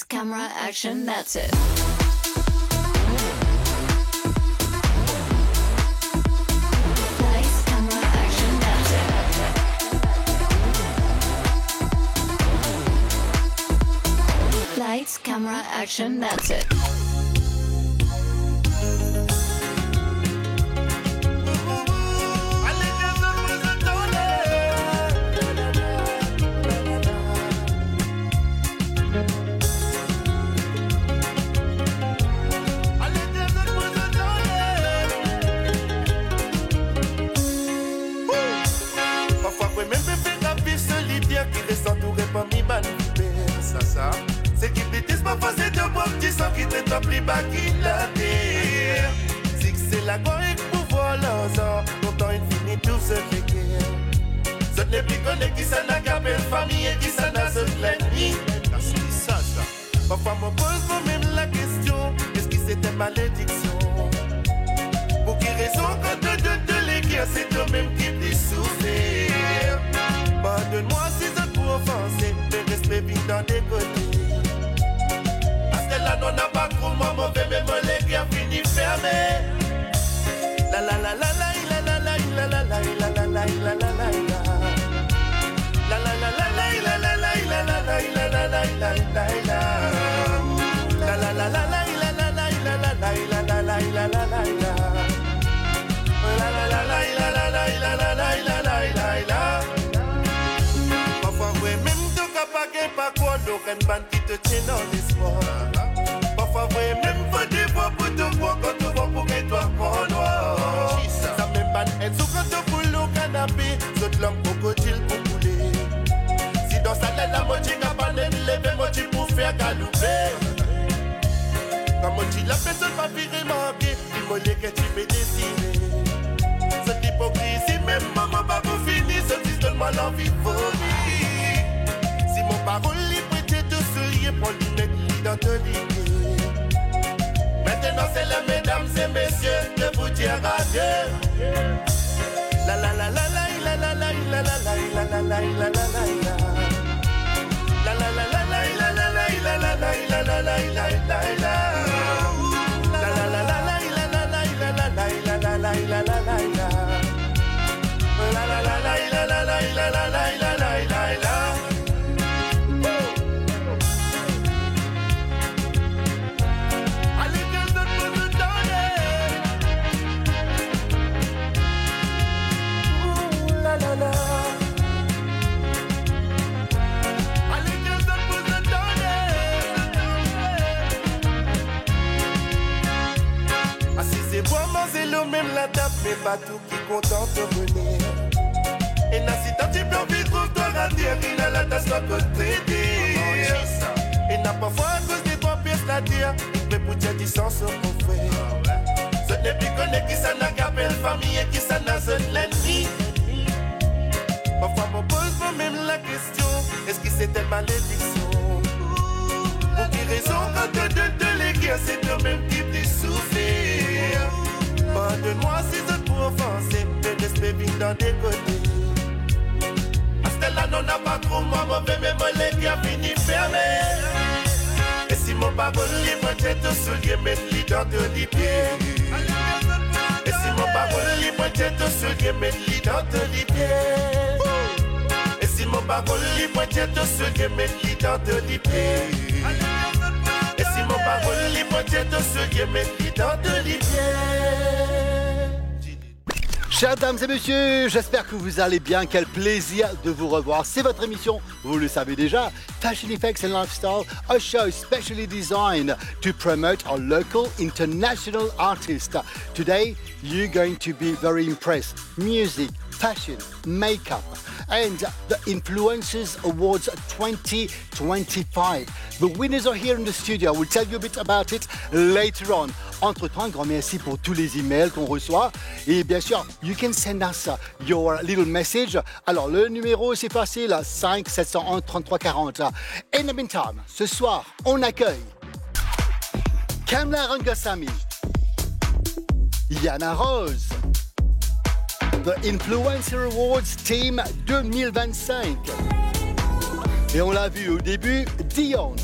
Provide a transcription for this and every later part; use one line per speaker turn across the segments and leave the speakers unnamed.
camera, action, that's it. Lights, camera, action, that's it. Lights, camera, action, that's it.
C'est qui bêtise pas passer de bon petit sang qui te top les bas qui la terre. Si c'est la gloire et pouvoir l'ensemble, longtemps il finit tout ce fait. Ce n'est plus connu qui s'en a gardé famille et qui s'en a ce l'ennemi. C'est ça. Parfois me pose moi-même la question, est-ce que c'était malédiction? Pour qui raison quand de les guerres, c'est toi-même qui t'es souffert. Pardonne-moi si je t'ai offensé, le respect vient dans des côtés. Parce que là, non, n'a pas trop mauvais, mais mon leg a fini fermé. La la la la la la la la la la la la la la la la la la. La la la la la la la la la la la la la la la la. La la la la la la la la la la la la la la la la la. La la la la la la la la la la la la la. Parfois, ouais, même tu n'as pas gagné par quoi, donc un band qui te tient dans l'espoir. Parfois, ouais, même faut des voix pour te voir quand tu vois pour que toi prends noir. Ça même pas être sous quand tu boules au canapé, saute l'homme crocodile pour couler. Si dans sa laine, la moitié n'a pas levé, moitié pour faire galouper. Quand moitié la personne va virer manquer, il m'a dit que tu peux décider. Cette hypocrisie, même maman va vous finir, ce fils donne-moi l'envie de vomir. Si mon parole est prêté de soulier, pour lui mettre l'identité. Maintenant c'est les mesdames et messieurs de vous dire adieu. La la la la la la la la la la la la la la la la la. La la la la la la la la la la la la la la la. La la la la la la la la la la la la la la la. La la la la la la la la la la la la. Allez viens de nous donner. La la la. Allez viens de nous donner. Assisez-moi, mangez-le même la table, mais pas tout qui content de venir. Et n'a si t'as un envie de trouver toi la terre, il a la tasse à côté d'elle. Et n'a parfois à cause des trois pièces la terre, il peut pour dire du sens au mon frère. Ce n'est plus connu qui s'en a gardé famille et qui s'en a ce l'ennemi. Parfois me pose moi-même la question, est-ce que c'était malédiction? Pour qui raison quand de les guerres, c'est toi-même qui t'es souffert. Pardonne-moi si je t'ai offensé, le respect vient dans des côtés. Parce que là, non, n'a pas trop mauvais, mais mon leg a fini fermé. Et si mon parole libre, j'ai te soulier, mettre l'ident de l'hypier. Et si mon parole libre, j'ai te soulier, mettre l'ident de l'hypier. Et si mon parole libre, j'ai te soulier, mettre l'ident de l'hypier. Et si mon parole libre, j'ai te soulier, mettre l'ident de l'hypier.
Chères dames et messieurs, j'espère que vous allez bien. Quel plaisir de vous revoir. C'est votre émission, vous le savez déjà, Fashion Effects and Lifestyle, a show specially designed to promote our local international artists. Today, you're going to be very impressed. Music, fashion, makeup, and the Influencers Awards 2025. The winners are here in the studio. I will tell you a bit about it later on. Entre-temps, un grand merci pour tous les emails qu'on reçoit. Et bien sûr, you can send us your little message. Alors, le numéro, c'est facile, 5 701 33 40. In the meantime, ce soir, on accueille Kamla Rangasamy, Yana Rose, The Influencer Awards Team 2025. Et on l'a vu au début, Dion.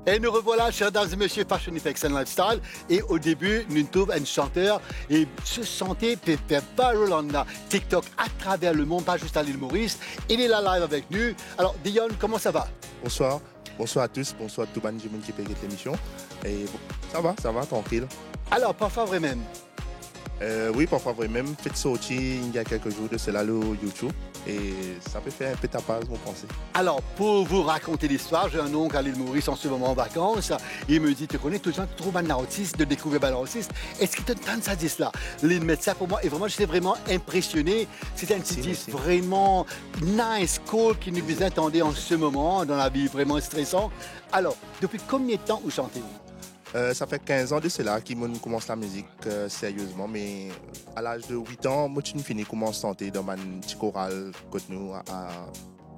Et nous revoilà, chers dames et messieurs, Fashion Effects and Lifestyle. Et au début, nous trouvons un chanteur et se sentait faire viral en TikTok à travers le monde, pas juste à l'île Maurice. Il est là live avec nous. Alors, Dion, comment ça va?
Bonsoir. Bonsoir à tous. Bonsoir à tout le monde qui peut l'émission. Et bon, ça va, tranquille.
Alors, parfois vraiment.
Oui, parfois vraiment. Fait sortir il y a quelques jours de cela sur YouTube. Et ça peut faire un peu tapage, mon pensée.
Alors, pour vous raconter l'histoire, j'ai un oncle à l'île Maurice en ce moment en vacances. Il me dit, tu connais tout le temps, tu trouves un artiste, de découvrir un artiste. Est-ce qu'il te donne ça, dit cela? Il met ça pour moi. Et vraiment, j'étais vraiment impressionné. C'était un petit disque vraiment nice, cool, qui nous attendait en ce moment, dans la vie vraiment stressante. Alors, depuis combien de temps vous chantez-vous?
Ça fait 15 ans de cela que je commence la musique sérieusement, mais à l'âge de 8 ans, moi, je finis commence à chanter dans ma petite chorale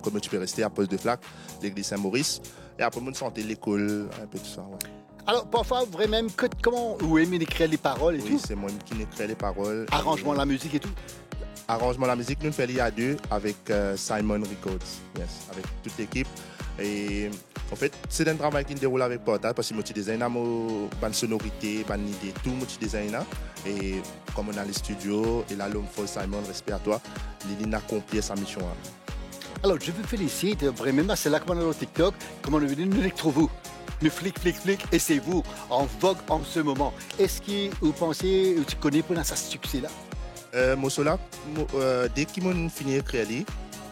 comme tu peux rester à Poste de Flac, l'église Saint-Maurice. Et après, je chanter l'école, un peu tout ça. Ouais.
Alors, parfois, vraiment, comment vous aimez écrire les paroles et tout?
Oui, c'est moi qui écris les paroles.
Arrangement de la musique et tout?
Arrangement de la musique, nous le faisons à deux avec Simon Records, yes, avec toute l'équipe. Et en fait, c'est un travail qui se déroule avec Portal parce que moi, je design une sonorité, une idée, tout, moi, je design. Et comme on a les studios, et là, l'homme fort Simon, respect à toi, il a accompli sa mission.
Alors, je vous félicite, vraiment, c'est là que on a le TikTok, comment on veut dire, nous l'électro-vous. Le flic, et c'est vous, en vogue en ce moment. Est-ce que vous pensez, tu connais pour ce succès-là?
Moi, cela, dès qu'ils m'ont fini d'écrire,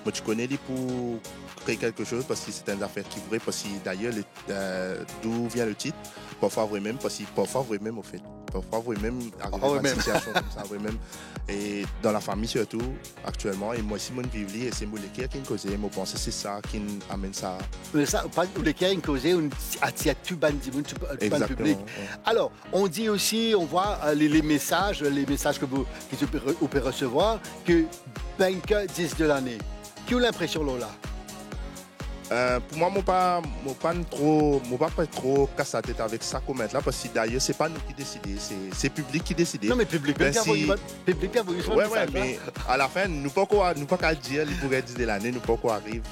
moi, tu connais pour créer quelque chose parce que c'est une affaire qui est vraie, parce que d'ailleurs, d'où vient le titre, parfois vrai même, parce que parfois vrai même, au fait. Parfois vrai même, arriver dans une situation comme ça, vrai même. Et dans la famille surtout, actuellement, et moi aussi, mon vivre, et c'est moi qui me cause, moi, pense que c'est ça qui amène ça.
Mais ça, les qui cause, on attire tout le public.
Ouais.
Alors, on dit aussi, on voit les messages que vous pouvez recevoir, que Banker 10 de l'année. Qui a l'impression, Lola?
Pour moi, je ne pas trop casser la tête avec ça comme là parce que d'ailleurs, ce n'est pas nous qui décidons, c'est le public qui décide.
Non, mais public,
ben,
public,
ouais, mais à la fin, nous ne pouvons pas dire qu'il pourrait 10 de l'année, nous ne pouvons pas arriver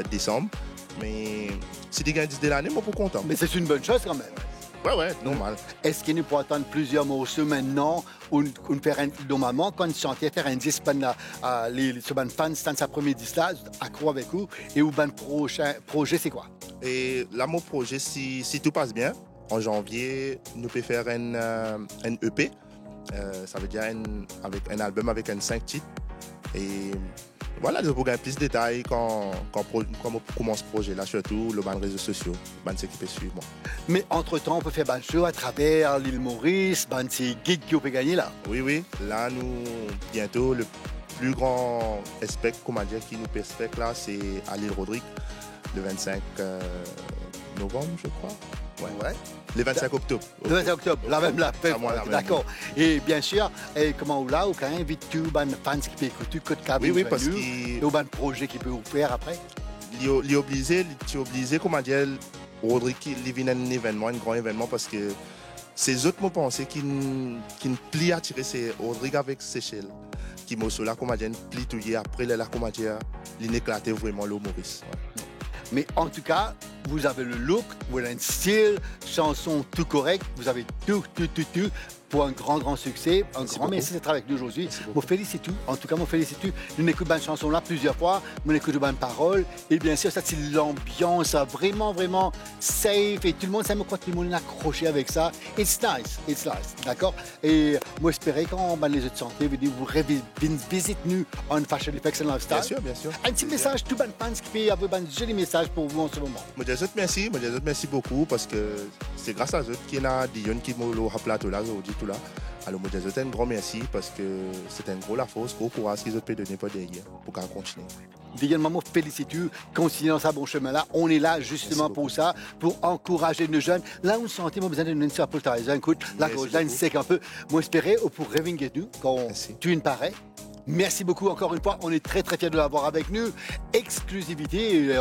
décembre. Mais si tu gagnes 10 de l'année, moi, je suis content.
Mais c'est une bonne chose quand même.
Ouais, normal.
Est-ce qu'il nous peut attendre plusieurs morceaux maintenant ou faire normalement quand chanter faire un disque les fans dans sa première disque là accro avec vous et ou ben projet c'est quoi?
Et là mon projet si tout passe bien en janvier nous peut faire un EP ça veut dire avec un album avec 5 titres et voilà, je vous donne plus de détails quand on commence ce projet-là, surtout le réseaux sociaux, ce qui peut suivre. Bon.
Mais entre-temps, on peut faire des choses à travers l'île Maurice, ces gigs qu'on peut gagner là.
Oui. Là, nous, bientôt, le plus grand spectacle, qui nous peut spectacle là, c'est à l'île Rodrigue, le 25 novembre, je crois.
Ouais.
Le 25 octobre.
Le 25 octobre, la même là. D'accord. Et bien sûr, comment là, vous invite tous les fans qui peuvent écouter Côte Cabine.
Oui, parce que.
Et les projets qui peuvent vous faire après.
Tu es obligé, Rodrigue, il vient un événement, un grand événement, parce que ces autres mots pensés qui ne plient à tirer, c'est Rodrigue avec Seychelles. Qui m'a là, comment dire, plie tout hier, après, là, comment dire, il éclatait vraiment le Maurice. Ouais.
Mais en tout cas, vous avez le look, vous avez un style, chanson tout correct, vous avez tout pour un grand succès. Un grand merci d'être avec nous aujourd'hui. Je vous félicite tout. En tout cas, je félicite tout. Nous écoutons cette chanson-là plusieurs fois. Nous écoutons une parole. Et bien sûr, ça, c'est l'ambiance vraiment safe. Et tout le monde, ça me croit que tout le monde est accroché avec ça. It's nice. D'accord? Et moi, j'espérais quand les autres santé, vous visitez nous en Fashion Effects and Lifestyle.
Bien sûr.
Un petit message, tout le fans qui peut avoir un joli message pour vous en ce moment.
Moi, je vous merci beaucoup parce que c'est grâce à eux qu'il y a Dion qui m'a rappelé là aujourd'hui. Là. Alors, moi, je vous un grand merci parce que c'est un gros la force, gros courage qu'ils ont pu donner pour derrière pour qu'on continue.
Diane, maman, félicite, continuez dans ce bon chemin-là. On est là justement pour ça, pour encourager nos jeunes. Là, on sentait, moi, besoin d'une supporter. Écoute, là, je sec un peu. Moi, j'espérais, pour revenir nous, quand tu ne parais. Merci beaucoup encore une fois. On est très fiers de l'avoir avec nous. Exclusivité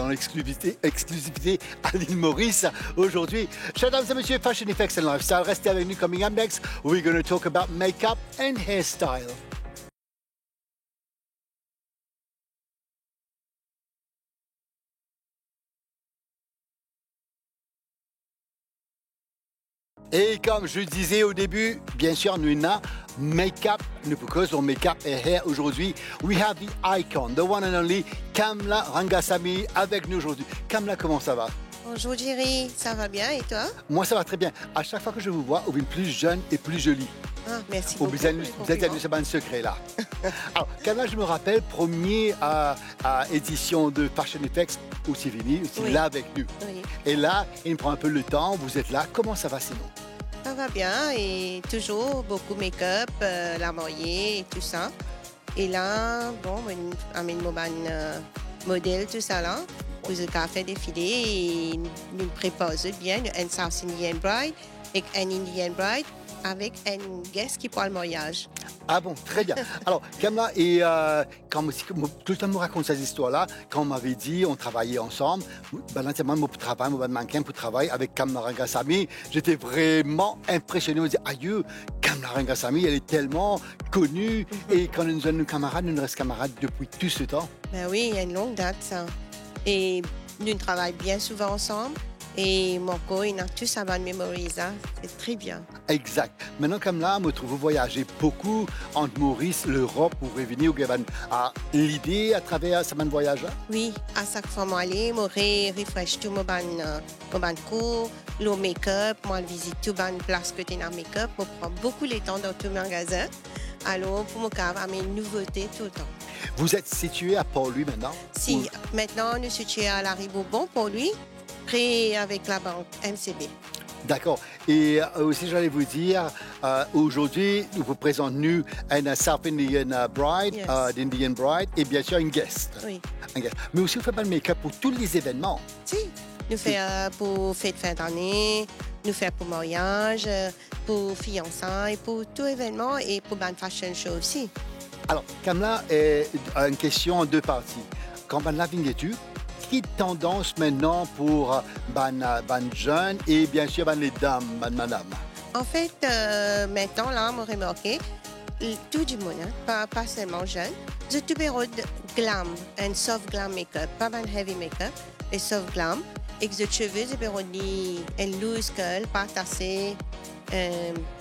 à l'île Maurice aujourd'hui. Chers dames et messieurs, Fashion Effects and Lifestyle. Restez avec nous. Coming up next, we're going to talk about makeup and hairstyle. Et comme je disais au début, bien sûr, nous avons make-up, because on make-up et hair aujourd'hui. We have the icon, the one and only Kamla Rangasamy avec nous aujourd'hui. Kamla, comment ça va?
Bonjour Jerry, ça va bien et toi?
Moi, ça va très bien. À chaque fois que je vous vois, vous êtes plus jeune et plus jolie.
Ah, merci
Vous
beaucoup.
êtes un secret là. Alors, Kamla, je me rappelle, première édition de Fashion Effects aussi fini, aussi
Oui.
là avec nous.
Oui,
Et là, il me prend un peu le temps, vous êtes là. Comment ça va sinon?
ça va bien et toujours beaucoup make-up, la mariée et tout ça. Et là, bon, on amène mon modèle, tout ça là. Vous avez fait défiler et nous préparons bien un South Indian Bride et un Indian Bride avec un guest qui parle mariage.
Ah bon, très bien. Alors, Kamla, et quand tout le temps me raconte ces histoires-là, quand on m'avait dit, on travaillait ensemble, mon travail, mon mannequin pour travailler avec Kamla Rangasamy, j'étais vraiment impressionné. Je me dis, aïe, Kamla Rangasamy, elle est tellement connue. Et quand nous sommes camarades, nous restons camarades depuis tout ce temps.
Ben oui, il y a une longue date ça. Et nous travaillons bien souvent ensemble. Et Marco, il a tout ça à mémoriser. C'est très bien.
Exact. Maintenant, comme là, je trouve vous voyagez beaucoup entre Maurice, l'Europe, pour revenir au Gabon. À l'idée à travers ce voyage-là?
Oui, à chaque fois, moi, je refresh tout mon cours, le make-up, moi, je visite tout les places que tu as dans le make-up. Je prends beaucoup de temps dans tout le magasin. Alors, pour moi, j'ai mes nouveautés tout le temps.
Vous êtes situé à Port-Louis maintenant?
Si, maintenant, nous sommes situés à la Ribourbon, pour lui, créé avec la banque MCB.
D'accord. Et aussi, j'allais vous dire, aujourd'hui, nous vous présentons nous un South Indian Bride,
Yes.
d'Indian Bride, et bien sûr, une guest.
Oui.
Un guest. Mais aussi, vous faites pas le make-up pour tous les événements.
Si, nous faisons pour fête de fin d'année, nous faisons pour mariage, pour fiançailles, pour tout événement et pour une fashion show aussi.
Alors, Kamla, une question en deux parties. Quand la vigne-tu, quelle tendance maintenant pour les jeunes et bien sûr les dames, madame?
En fait, maintenant, là, on a remarqué, tout du monde, hein, pas seulement jeunes, je tout de glam, un soft glam make-up, pas un heavy make-up, mais soft glam, et que les cheveux, je peux dire, un loose curl, pas tassé,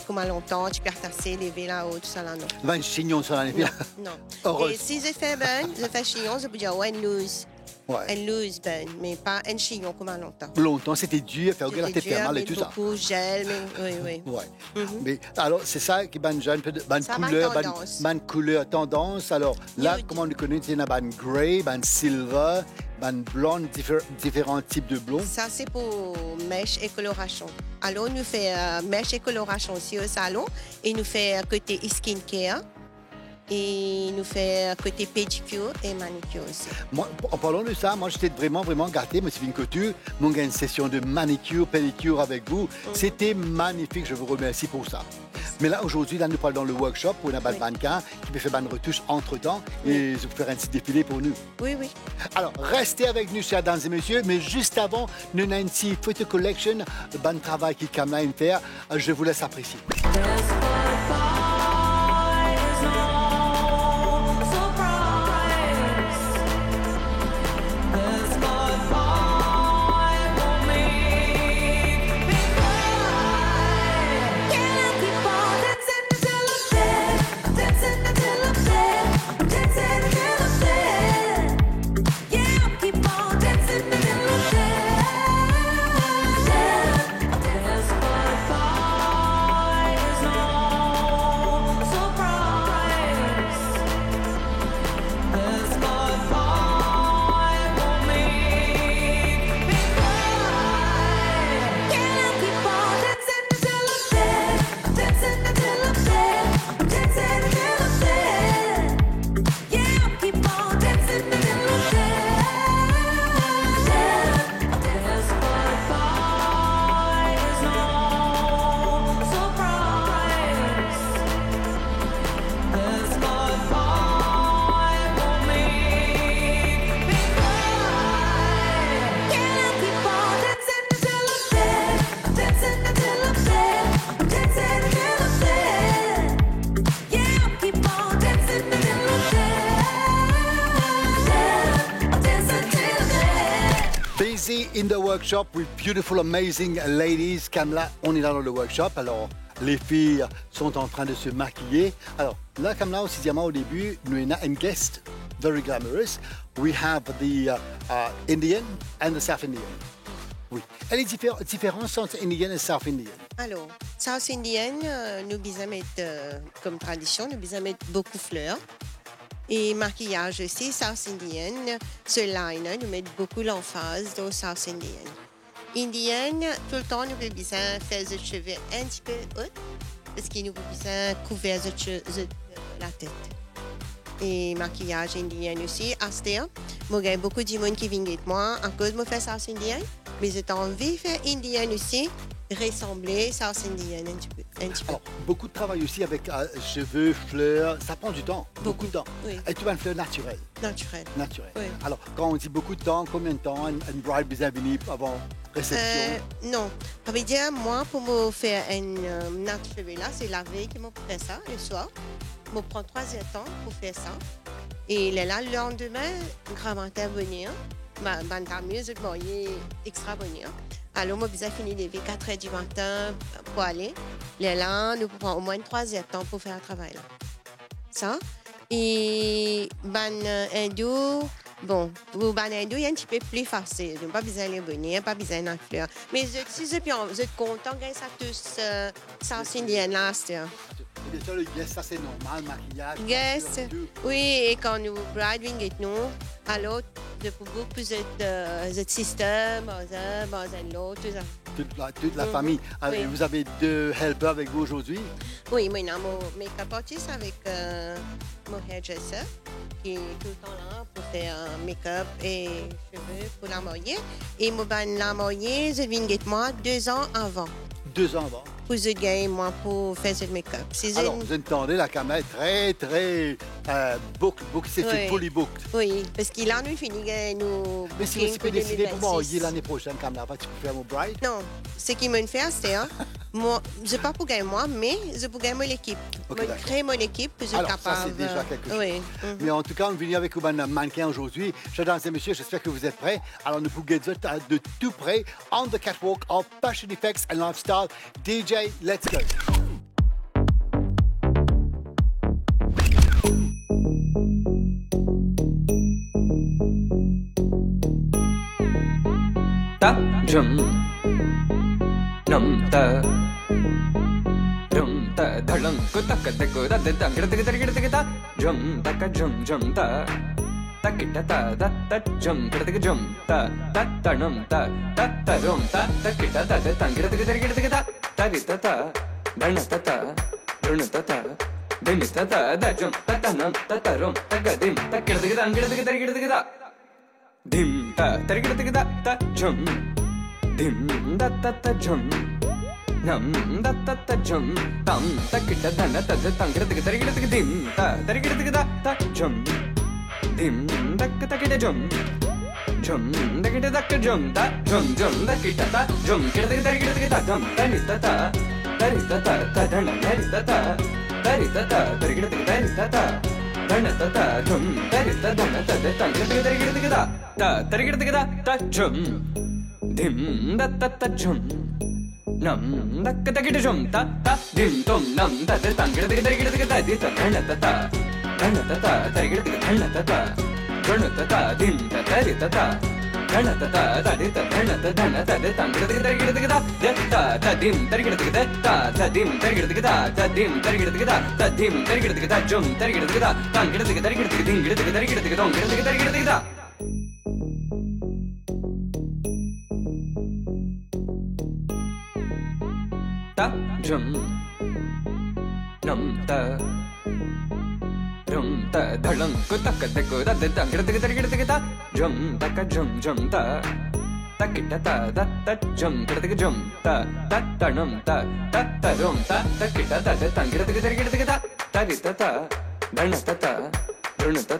comme longtemps, tu peux tasser, lever là-haut, tout ça là, non.
20 chignons sur la
Non, non.
Heureuse.
Et si je fais ben, je fais chignon, je peux dire, ouais, un loose.
Ouais.
Un loose ben, mais pas un chignon comme longtemps.
Longtemps, c'était dur, faire la
C'était
tête fait
dur,
mal et
mais
tout ça.
beaucoup gel, mais oui, oui.
Ouais. Mais alors, c'est ça qui est jeune,
Ça,
ban couleur tendance. Alors là,
Nude.
comment on le connaît, c'est une ban grey, ban silver, ban blonde, différents types de blonds.
Ça, c'est pour mèche et coloration. Alors, nous faisons mèche et coloration aussi au salon. Et nous faisons côté skincare. Et nous faisons côté pédicure et manicure aussi.
Moi, en parlant de ça, moi, j'étais vraiment gâté, M. Vincotu. Moi, j'ai une session de manicure, pédicure avec vous. C'était magnifique, je vous remercie pour ça. Mais là, aujourd'hui, là, nous parlons dans le workshop pour une mannequin qui peut faire une retouche entre-temps et je vais faire un petit défilé pour nous.
Oui, oui.
Alors, restez avec nous, chers dames et messieurs, mais juste avant, nous avons une petite photo collection, le bon travail qui Kamla vient faire. Je vous laisse apprécier. today in the workshop with beautiful, amazing ladies. Kamla, on est là dans le workshop. Alors, les filles sont en train de se maquiller. Alors, là, Kamla, aussi, diamant au début, nous avons un guest, very glamorous. We have the Indian and the South Indian. Oui. Et les différences entre Indian et South Indian?
Alors, South Indian, nous bisons mettre, comme tradition, nous bisons mettre beaucoup de fleurs. Et maquillage aussi, South Indian, ce liner, nous mettons beaucoup l'emphase dans South Indian. Indian, tout le temps, nous avons besoin de faire les cheveux un petit peu hauts, parce que nous avons besoin de couvrir la tête. Et maquillage indien aussi, Astea. Moi, j'ai beaucoup de monde qui viennent avec moi à cause de moi faire South Indian, mais j'ai envie de faire indien aussi, ressembler South Indian un petit peu.
Alors, beaucoup de travail aussi avec cheveux, fleurs, ça prend du temps, beaucoup de temps.
Oui.
Et tu vas une fleur naturelle.
Naturel.
Oui. Alors, quand on dit beaucoup de temps, combien de temps une bride besoin venir avant réception?
Non. Ça veut dire, moi, pour me faire un cheveux là, c'est la veille que je fais ça, le soir. Je prends 3 heures de temps pour faire ça. Et là, le lendemain, grand matin venir, tant mieux, je vais extra venir. Alors, moi, j'ai fini de lever 4 heures du matin pour aller. Là, nous prenons au moins 3 heures de temps pour faire le travail. Là. Ça. Et hindou, bon, pour hindou, il y a un petit peu plus facile. Donc, pas besoin de venir, pas besoin de fleurs. Mais si je suis content grâce à tous South Indian là,
Bien sûr, le yes, ça c'est normal, maquillage.
Yes, oui, et quand nous briding avec nous, alors, de beaucoup plus de système, l'autre, tout ça.
Toute la famille.
Oui.
Vous avez 2 helpers avec vous aujourd'hui?
Oui, moi, j'ai mon make-up artist avec mon hairdresser qui est tout le temps là pour faire make-up et cheveux pour la mariée. Et moi, la mariée, je viens avec moi 2 ans avant.
2 ans avant.
Pour je gagne, moi, pour faire ce make-up.
Alors, vous entendez, la caméra est très booked, c'est fait fully booked.
Oui, parce qu'il a nous fini, nous...
Mais si vous pouvez décider pour marier l'année prochaine, Kamla, tu peux faire mon bride?
Non, ce qu'il m'a fait, c'est, moi, je ne pas pour gagner moi, mais je peux gagner mon équipe.
Okay,
je crée mon équipe, je suis
alors,
capable...
ça, c'est déjà quelque chose.
Oui.
Mais en tout cas, on vient avec un mannequin aujourd'hui. Mesdames et messieurs, j'espère que vous êtes prêts. Alors, nous pouvons de tout près on the catwalk of Fashion Effects and Lifestyle. DJ, let's go.
Ta jum nam ta rum ta dhalam ko tak de ko da de dang de ta jum ta ka jum ta ta kita ta da ta jum de jum ta nam ta rum ta kita da de dang de ta ta ri ta dhan ta run ta din ta da jum ta nam ta rum ta ga dim ta kita de dang de ta dim ta tarigida ta jum dim da ta jum nam da ta jum tam ta kita dana ta tangirida tarigida dim ta tarigida ta jum dim da ta kita jum da kita da jum ta jum da kita ta jum kita tarigida ta jum ta ni ta ta dana tarigida ta tarigida ta dana ta jum tarigida dana ta tarigida ta tarigida ta jum dim da ta jum nam da kita jum ta dim tom nam da tarigida ta di ta dana ta tarigida dana ta dim ta tarigida ta dana ta di ta dana ta tarigida ta dim tarigida ta dim tarigida ta dim tarigida ta dim tarigida ta jum tarigida ta tarigida tarigida dong tarigida ta jum nam ta rum ta dhalam ko tak de ko da de dang de ta jum ta ka jum ta ta kita ta da ta jum ta nam ta rum ta kita ta de dang de ta ta ri ta dhan ta run ta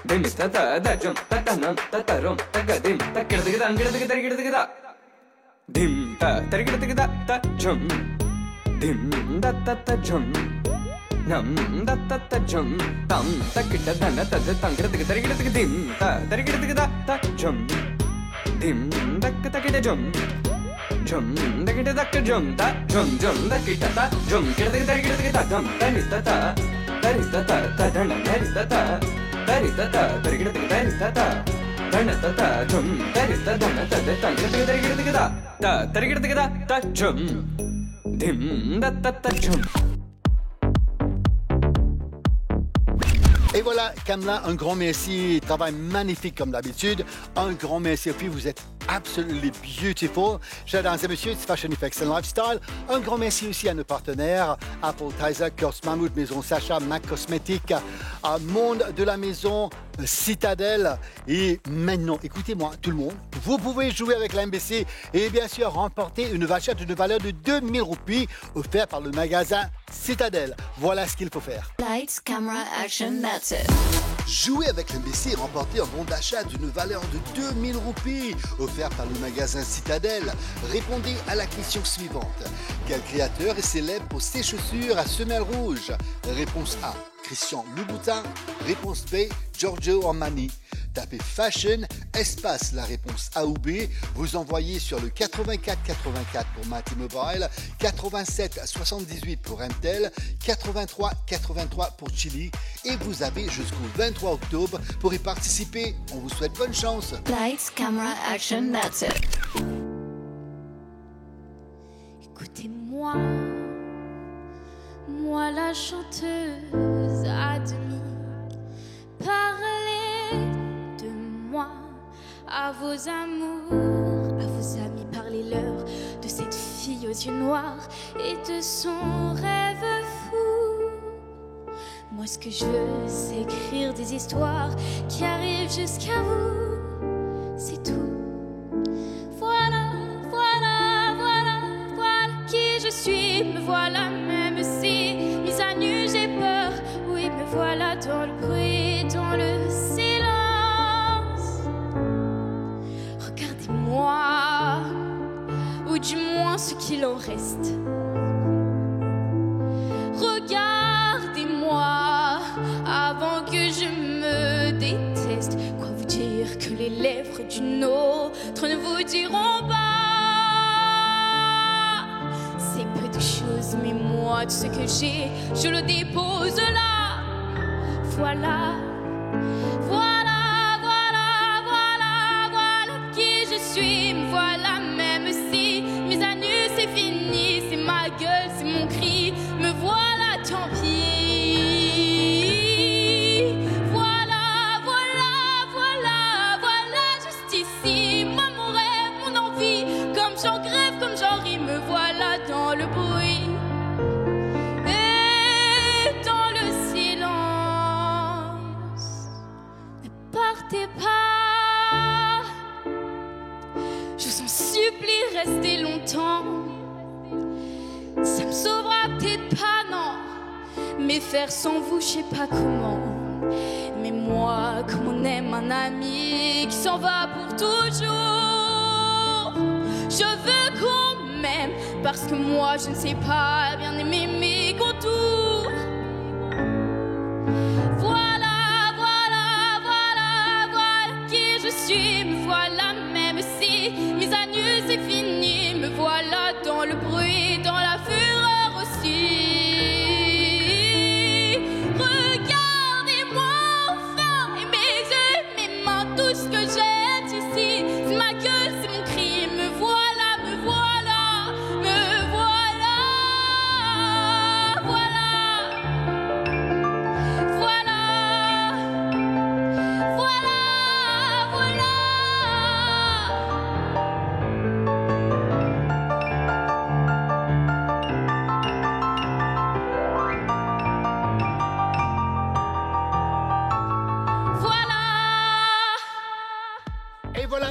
din ta da jum ta nam ta rum ta ga dim ta kita de dang de ta dim ta tarigida ta jum dim da ta jum nam da ta jum tam ta kita dana ta tangirida tarigida dim ta tarigida ta jum dim tak tak da jum jum tak da tak jum ta jum jum tak ta ta jum kida tak ta dum tani ta ta tari ta ta ta dana tari ta ta tari ta ta tari kida tari ta ta dana ta ta jum tari ta dana ta ta tari kida ta tari kida ta jum dim da ta ta jum.
Et voilà, Kamla, un grand merci. Travail magnifique comme d'habitude. Un grand merci. Et puis, vous êtes absolutely beautiful. Chers dames et messieurs, c'est Fashion Effects and Lifestyle. Un grand merci aussi à nos partenaires, Apple Tizer, Kurs Mahmoud, Maison Sacha, Mac Cosmétique, Monde de la Maison, Citadel. Et maintenant, écoutez-moi, tout le monde, vous pouvez jouer avec la MBC et bien sûr remporter une vachette de valeur de 2000 roupies offerte par le magasin Citadel. Voilà ce qu'il faut faire.
Lights, camera, action, that's it.
Jouer avec l'MBC et remporter un bon d'achat d'une valeur de 2000 roupies offert par le magasin Citadel. Répondez à la question suivante. Quel créateur est célèbre pour ses chaussures à semelles rouges? Réponse A, Christian Louboutin. Réponse B, Giorgio Armani. Tapez Fashion, espace la réponse A ou B. Vous envoyez sur le 84 84 pour Mati Mobile, 87 78 pour Mtel, 83 83 pour Chili. Et vous avez jusqu'au 23 octobre pour y participer. On vous souhaite bonne chance.
Lights, camera, action, that's it.
Écoutez-moi, moi la chanteuse à demi, parlez de moi à vos amours, à vos amis, parlez-leur de cette fille aux yeux noirs et de son rêve fou. Moi ce que je veux, c'est écrire des histoires qui arrivent jusqu'à vous, c'est tout. Voilà, voilà, voilà, voilà qui je suis, me voilà même si mise à nu j'ai peur. Oui, me voilà dans le bruit, dans le silence. Regardez-moi, ou du moins ce qu'il en reste. Regardez-moi avant que je me déteste. Quoi vous dire que les lèvres d'une autre ne vous diront pas? C'est peu de choses, mais moi, tout ce que j'ai, je le dépose là. Voilà, voilà, voilà, voilà, voilà qui je suis, me voilà même si mise à nu c'est fini, c'est ma gueule, c'est mon cri, me voilà, tant pis. Voilà, voilà, voilà, voilà, juste ici, moi mon rêve, mon envie, comme j'en grève, comme j'en ris, me voilà dans le bruit. Partez pas, je vous en supplie, restez longtemps. Ça me sauvera peut-être pas, non, mais faire sans vous, je sais pas comment. Mais moi, comme on aime un ami qui s'en va pour toujours, je veux qu'on m'aime parce que moi, je ne sais pas bien aimer mes contours. Voilà. Je suis, me voilà même si mise à nu c'est fini, me voilà dans le bruit, dans la fureur aussi. Regardez-moi enfin, et mes yeux, mes mains, tout ce que j'ai ici, c'est ma gueule, c'est mon cri, me voilà, me voilà, me voilà, voilà, voilà, voilà.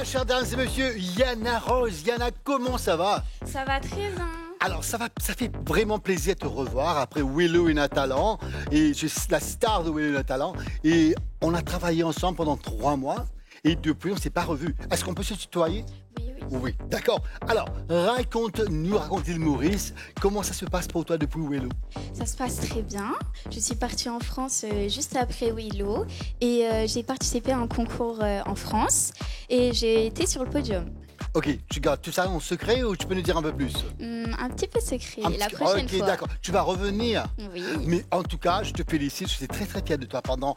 Chers dames et messieurs, Yana Rose. Yana, comment ça va?
Ça va très bien.
Alors, ça fait vraiment plaisir de te revoir après Willow et Natalan. Et je suis la star de Willow et Natalan. Et on a travaillé ensemble pendant 3 mois. Et depuis, on ne s'est pas revus. Est-ce qu'on peut se tutoyer?
Oui, oui.
Oui, d'accord. Alors, raconte-le Maurice, comment ça se passe pour toi depuis Willow?
Ça se passe très bien. Je suis partie en France juste après Willow et j'ai participé à un concours en France et j'ai été sur le podium.
Ok, tu gardes tout ça en secret ou tu peux nous dire un peu plus?
Un petit peu secret, la
Ok,
prochaine fois.
d'accord. Tu vas revenir.
Oui.
Mais en tout cas, je te félicite. Je suis très très fier de toi pendant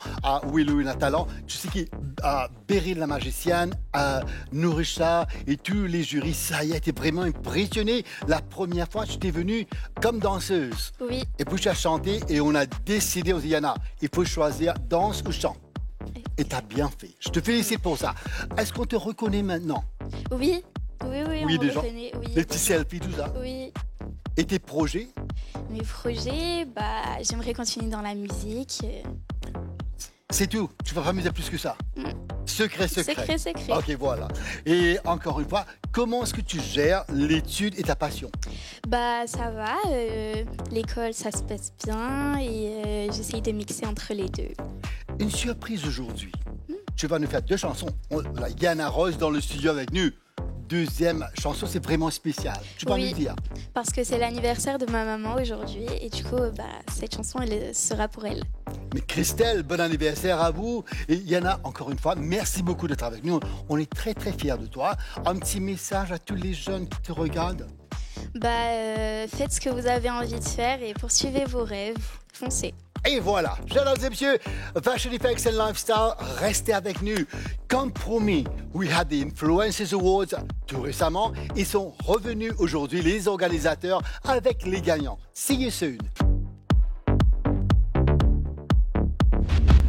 Willow et Natalan. Tu sais qui Beryl la magicienne, Nourisha et tous les jurys, ça y est, t'es vraiment impressionné. La première fois, tu t'es venue comme danseuse.
Oui.
Et puis tu as chanté et on a décidé, on dit Yana, il faut choisir danse ou chant. Et t'as bien fait. Je te félicite pour ça. Est-ce qu'on te reconnaît maintenant?
Oui, on me
déjà.
reconnaît. Oui.
Les petits selfies, tout ça.
Oui.
Et tes projets?
Mes projets, j'aimerais continuer dans la musique.
C'est tout. Tu vas pas m'amuser plus que ça. Secret.
Secret.
Ok, voilà. Et encore une fois, comment est-ce que tu gères l'étude et ta passion?
Ça va. L'école, ça se passe bien et j'essaye de mixer entre les deux.
Une surprise aujourd'hui. Tu vas nous faire 2 chansons. La Yana Rose dans le studio avec nous. Deuxième chanson, c'est vraiment spécial. Tu vas nous dire?
Parce que c'est l'anniversaire de ma maman aujourd'hui et du coup, cette chanson, elle sera pour elle.
Mais Christelle, bon anniversaire à vous. Et Yana, encore une fois, merci beaucoup d'être avec nous. On est très très fiers de toi. Un petit message à tous les jeunes qui te regardent.
Faites ce que vous avez envie de faire et poursuivez vos rêves. Foncez.
Et voilà, mesdames et messieurs, Fashion Effects and Lifestyle, restez avec nous. Comme promis, we had the Influencers Awards tout récemment. Ils sont revenus aujourd'hui, les organisateurs, avec les gagnants. See you soon.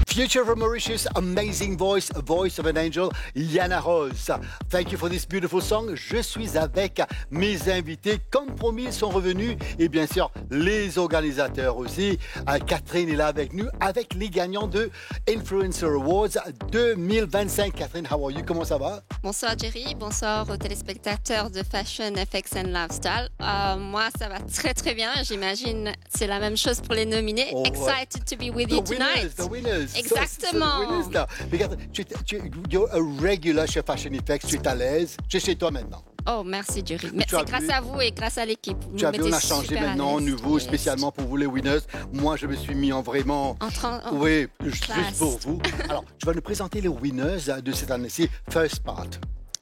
Future of Mauritius, amazing voice, a voice of an angel, Yana Rose. Thank you for this beautiful song. Je suis avec mes invités. Comme promis, ils sont revenus. Et bien sûr, les organisateurs aussi. Catherine est là avec nous, avec les gagnants de Influencer Awards 2025. Catherine, how are you? Comment ça va?
Bonsoir Jerry, bonsoir aux téléspectateurs de Fashion Effects and Lifestyle. Moi, ça va très très bien. J'imagine c'est la même chose pour les nominés. Excited to be with you tonight.
The winners.
Exactement.
Regarde, you're a regular chez Fashion Effects, tu es à l'aise, tu es chez toi maintenant.
Oh, merci Jerry. C'est grâce à vous et grâce à l'équipe.
Tu as vu, on a changé maintenant, nouveau, spécialement pour vous les winners. Moi, je me suis mis en vraiment... Oui, juste pour vous. Alors, tu vas nous présenter les winners de cette année-ci, First Part.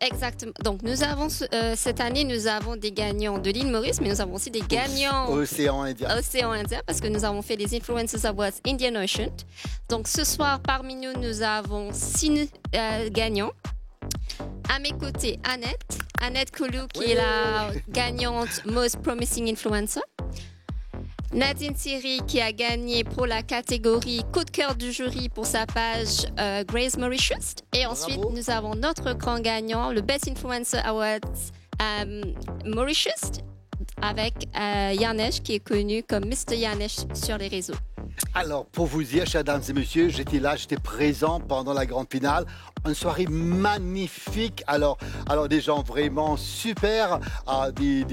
Exactement. Donc, nous avons cette année, nous avons des gagnants de l'île Maurice, mais nous avons aussi des gagnants
Océan Indien.
Océan Indien, parce que nous avons fait les Influencers Awards Indian Ocean. Donc, ce soir, parmi nous avons 6 gagnants. À mes côtés, Annette Koulou, qui est la gagnante Most Promising Influencer. Nadine Thierry, qui a gagné pour la catégorie coup de cœur du jury pour sa page Grace Mauritius. Et ensuite, nous avons notre grand gagnant, le Best Influencer Awards Mauritius, avec Yanesh, qui est connu comme Mr. Yanesh sur les réseaux.
Alors, pour vous dire, chers dames et messieurs, j'étais présent pendant la grande finale. Une soirée magnifique. Alors des gens vraiment super. On a eu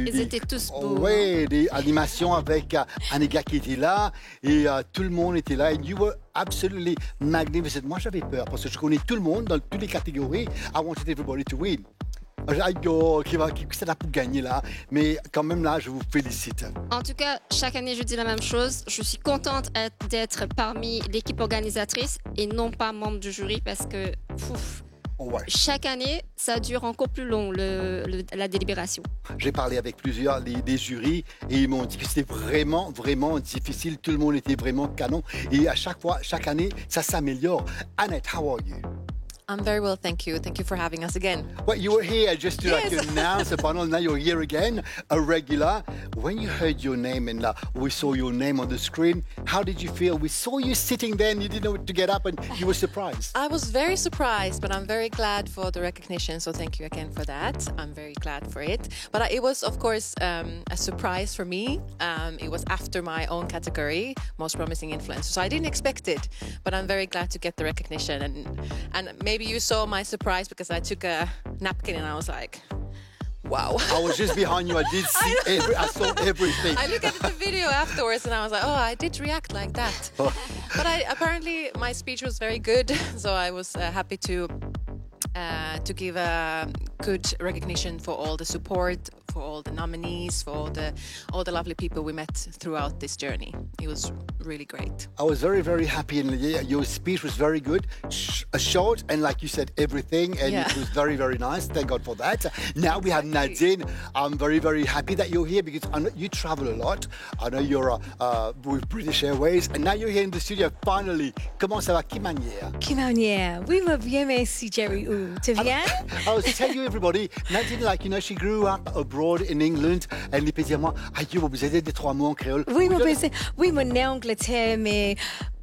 Ils étaient tous beaux.
Oui, des animations avec un gars qui était là. Et tout le monde était là. And you were absolutely magnificent. Moi, j'avais peur parce que je connais tout le monde dans toutes les catégories. I wanted everybody to win. Qui ça pour gagner là, mais quand même là, je vous félicite.
En tout cas, chaque année, je dis la même chose. Je suis contente d'être parmi l'équipe organisatrice et non pas membre du jury parce que chaque année, ça dure encore plus long la délibération.
J'ai parlé avec plusieurs des jurys et ils m'ont dit que c'était vraiment, vraiment difficile. Tout le monde était vraiment canon et à chaque fois, chaque année, ça s'améliore. Annette, how are you?
I'm very well, thank you. Thank you for having us again.
Well, you were here just to announce the panel. Now you're here again, a regular. When you heard your name and we saw your name on the screen, how did you feel? We saw you sitting there and you didn't know to get up and you were surprised.
I was very surprised, but I'm very glad for the recognition. So thank you again for that. I'm very glad for it. But it was, of course, a surprise for me. It was after my own category, Most Promising Influencer. So I didn't expect it, but I'm very glad to get the recognition. And maybe you saw my surprise because I took a napkin and I was like, wow.
I was just behind you. I did see I saw everything.
I looked at the video afterwards and I was like, oh, I did react like that. But apparently my speech was very good. So I was happy to to give a good recognition for all the support, for all the nominees, for all the lovely people we met throughout this journey. It was really great.
I was very, very happy, and your speech was very good, short, and like you said, everything, and it was very, very nice. Thank God for that. Now we have Nadine. I'm very, very happy that you're here because I know you travel a lot. I know you're with British Airways, and now you're here in the studio. Finally, comment ça va, qui manière?
Qui manière? Oui, ma bien, merci, Jerry. Tu viens?
I was telling you, everybody, Nadine, like, you know, she grew up abroad in England, and il peut dire moi, vous avez des 3 mots en créole.
Oui, mon né en Angleterre, mais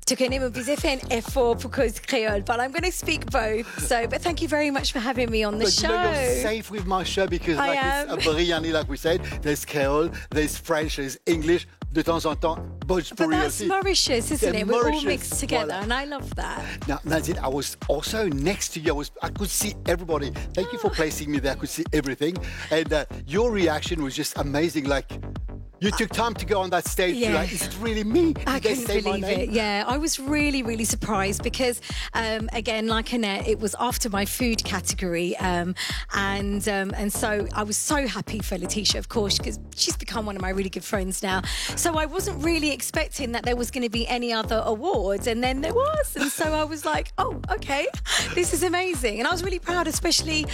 tu connais, mon j'ai fait un effort pour cause créole, but I'm going to speak both. So, but thank you very much for having me on the show.
You know, you're safe with my show because like it's a biryani, like we said. There's Creole, there's French, there's English. De temps en temps, Bhojpuri.
But that's Mauritius, isn't it? We're all mixed together,
voilà.
And I love that.
Now, Nadine, I was also next to you. I could see everybody. Thank you for placing me there. I could see everything, and your reaction was just amazing. Like. You took time to go on that stage.
Yeah.
Like, is it really me?
I couldn't believe it. Yeah, I was really, really surprised because, again, like Annette, it was after my food category, and so I was so happy for Letitia, of course, because she's become one of my really good friends now. So I wasn't really expecting that there was going to be any other awards, and then there was, and so I was like, oh, okay, this is amazing, and I was really proud, especially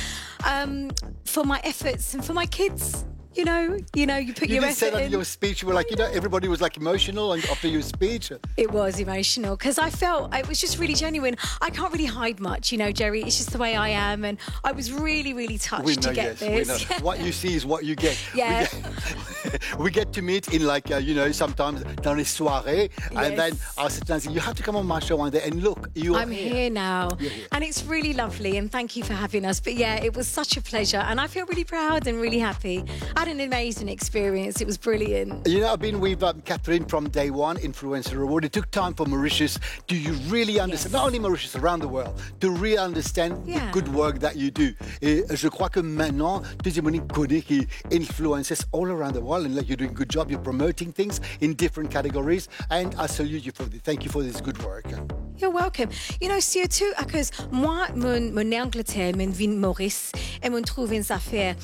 for my efforts and for my kids. You know, you put your effort in. You
said that in your speech, you were like, everybody was like emotional after your speech.
It was emotional because I felt it was just really genuine. I can't really hide much, Jerry. It's just the way I am, and I was really, really touched to get this.
We know. What you see is what you get.
Yeah.
We get to meet in like, sometimes dans les soirées, and then I said, Nancy, you have to come on my show one day, and look,
I'm here now. You're here. And it's really lovely, and thank you for having us. But yeah, it was such a pleasure, and I feel really proud and really happy. I had an amazing experience. It was brilliant.
I've been with Catherine from day one, Influencer Award. It took time for Mauritius. Do you really understand, not only Mauritius, around the world, to really understand the good work that you do? Et je crois que maintenant, tout le monde connaît qui influences all around the world, and like you're doing a good job. You're promoting things in different categories, and I salute you for this. Thank you for this good work.
You're welcome. Surtout à cause moi, mon Angleterre, mon vin Maurice, et mon trouve une affaire.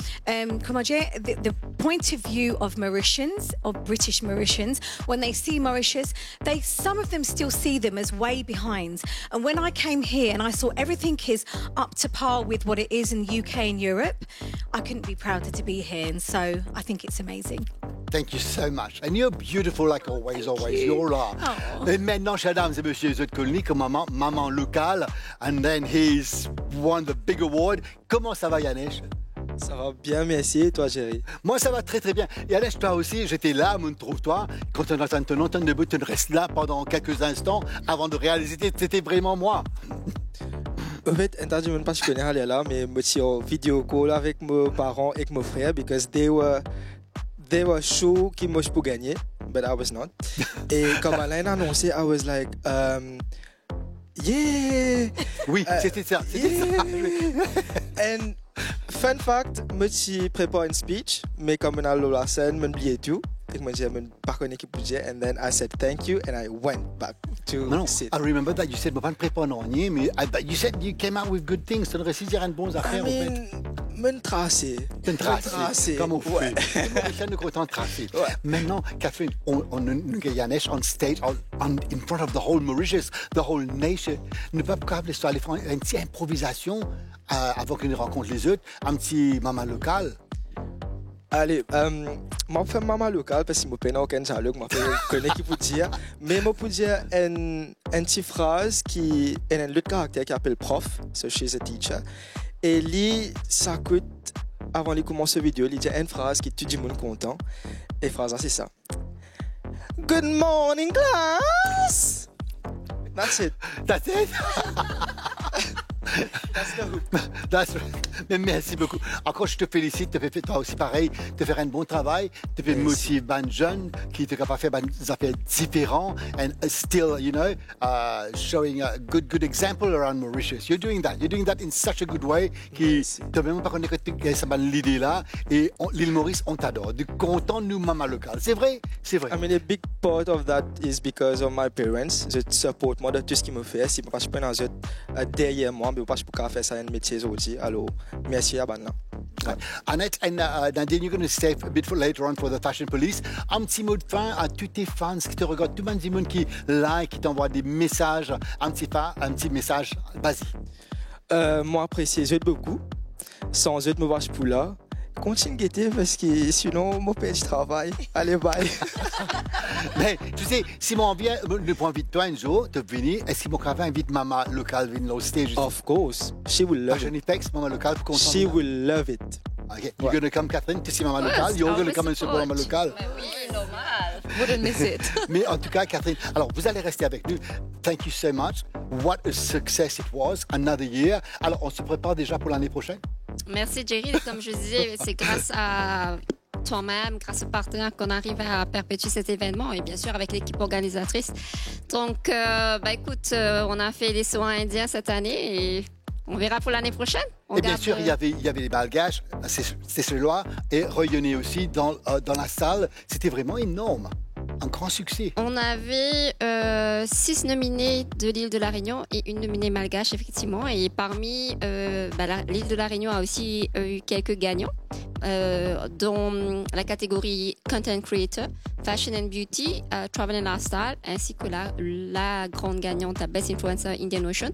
Comment dire, the point of view of Mauritians, or British Mauritians, when they see Mauritius, some of them still see them as way behind. And when I came here and I saw everything is up to par with what it is in the UK and Europe, I couldn't be prouder to be here. And so I think it's amazing.
Thank you so much. And you're beautiful like always, you all are. Et maintenant, mesdames et messieurs, vous êtes connus comme maman locale, and then he's won the big award. Comment ça va, Yanesh?
Ça va bien, merci. Et toi, Jerry?
Moi, ça va très, très bien. Yanesh, toi aussi, j'étais là, mon trouve-toi. Quand on entend ton antenne de but, tu restes là pendant quelques instants avant de réaliser que c'était vraiment moi.
En fait, entendu, pas je connais aller là, mais je suis en vidéo call avec mes parents et mes frères because they were sure qu'ils m'ont pour gagner, but I was not. Et comme Alain a annoncé, I was like, yeah.
Oui, c'était ça.
And fun fact, je suis préparé une speech, mais comme on a la scène, je oublié tout. Et je me disais, par contre, and then I said thank you, and I went back to sit.
I remember that you said, je ne prépare rien, mais you said you came out with good things. Tu as réussi à dire une bonne affaire, en fait.
Me tracer.
Comme on fait. Je suis content de tracer. Maintenant, Catherine, on Yanesh on stage, in front of the whole Mauritius, the whole nation. Ne pas capable de aller faire une petite improvisation avant qu'on rencontre les autres, un petit maman local.
Allez, je fais maman locale parce que je ne connais pas dialogue, je connais qui peut dire, mais je peux dire une petite phrase qui est un autre caractère qui s'appelle prof, so she's a teacher. Et lui, ça coûte, avant de commencer la vidéo, il dit une phrase qui tout le monde content. Et la phrase, c'est ça. Good morning, class! That's it.
That's it?
That's the hook.
Mais merci beaucoup. Encore, je te félicite. Tu fais toi aussi pareil. Tu fais un bon travail. Tu fais motiver ban jeune qui te capable de faire des affaires différentes and still, you know, showing a good example around Mauritius. You're doing that. You're doing that in such a good way. Qui te même pas connaître que tu as l'idée là et l'île Maurice, on t'adore. De content nous maman locale. C'est vrai, c'est vrai.
I mean, a big part of that is because of my parents. Je support moi de tout ce qu'ils me fait. Si je suis pas dans derrière moi, mais je peux pas faire ça un métier aussi. Alors, merci à Banna.
Annette and Nadine, you're going to stay a bit for later on for the Fashion Police. Un petit mot de fin à tous tes fans qui te regardent, tout le monde qui like, qui t'envoie des messages, un petit message, vas-y.
Moi, apprécié eux beaucoup. Sans eux, me vois pour là. Continue de guetter parce que sinon, mon père, je travaille. Allez, bye.
Mais tu sais, si mon vient, le point vite toi un jour, de venir, est-ce que mon café invite maman locale à venir au stage?
Of course. She will love it.
Maman locale,
she will love it.
Okay. You're going to come, Catherine, to see maman locale. You're going to come and support maman locale.
Oui, normal. Wouldn't miss it.
Mais en tout cas, Catherine, alors vous allez rester avec nous. Thank you so much. What a success it was. Another year. Alors, on se prépare déjà pour l'année prochaine?
Merci Jerry. Comme je disais, c'est grâce à toi-même, grâce aux partenaires qu'on arrive à perpétuer cet événement et bien sûr avec l'équipe organisatrice. Donc, écoute, on a fait les soins indiens cette année et on verra pour l'année prochaine.
Et bien sûr, il y avait les Malgaches, c'est celui-là, et rayonné aussi dans la salle. C'était vraiment énorme. Un grand succès.
On avait 6 nominés de l'île de la Réunion et une nominée malgache, effectivement. Et parmi l'île de la Réunion a aussi eu quelques gagnants, dont la catégorie Content Creator, Fashion and Beauty, Travel and Lifestyle, ainsi que la grande gagnante, la Best Influencer Indian Ocean.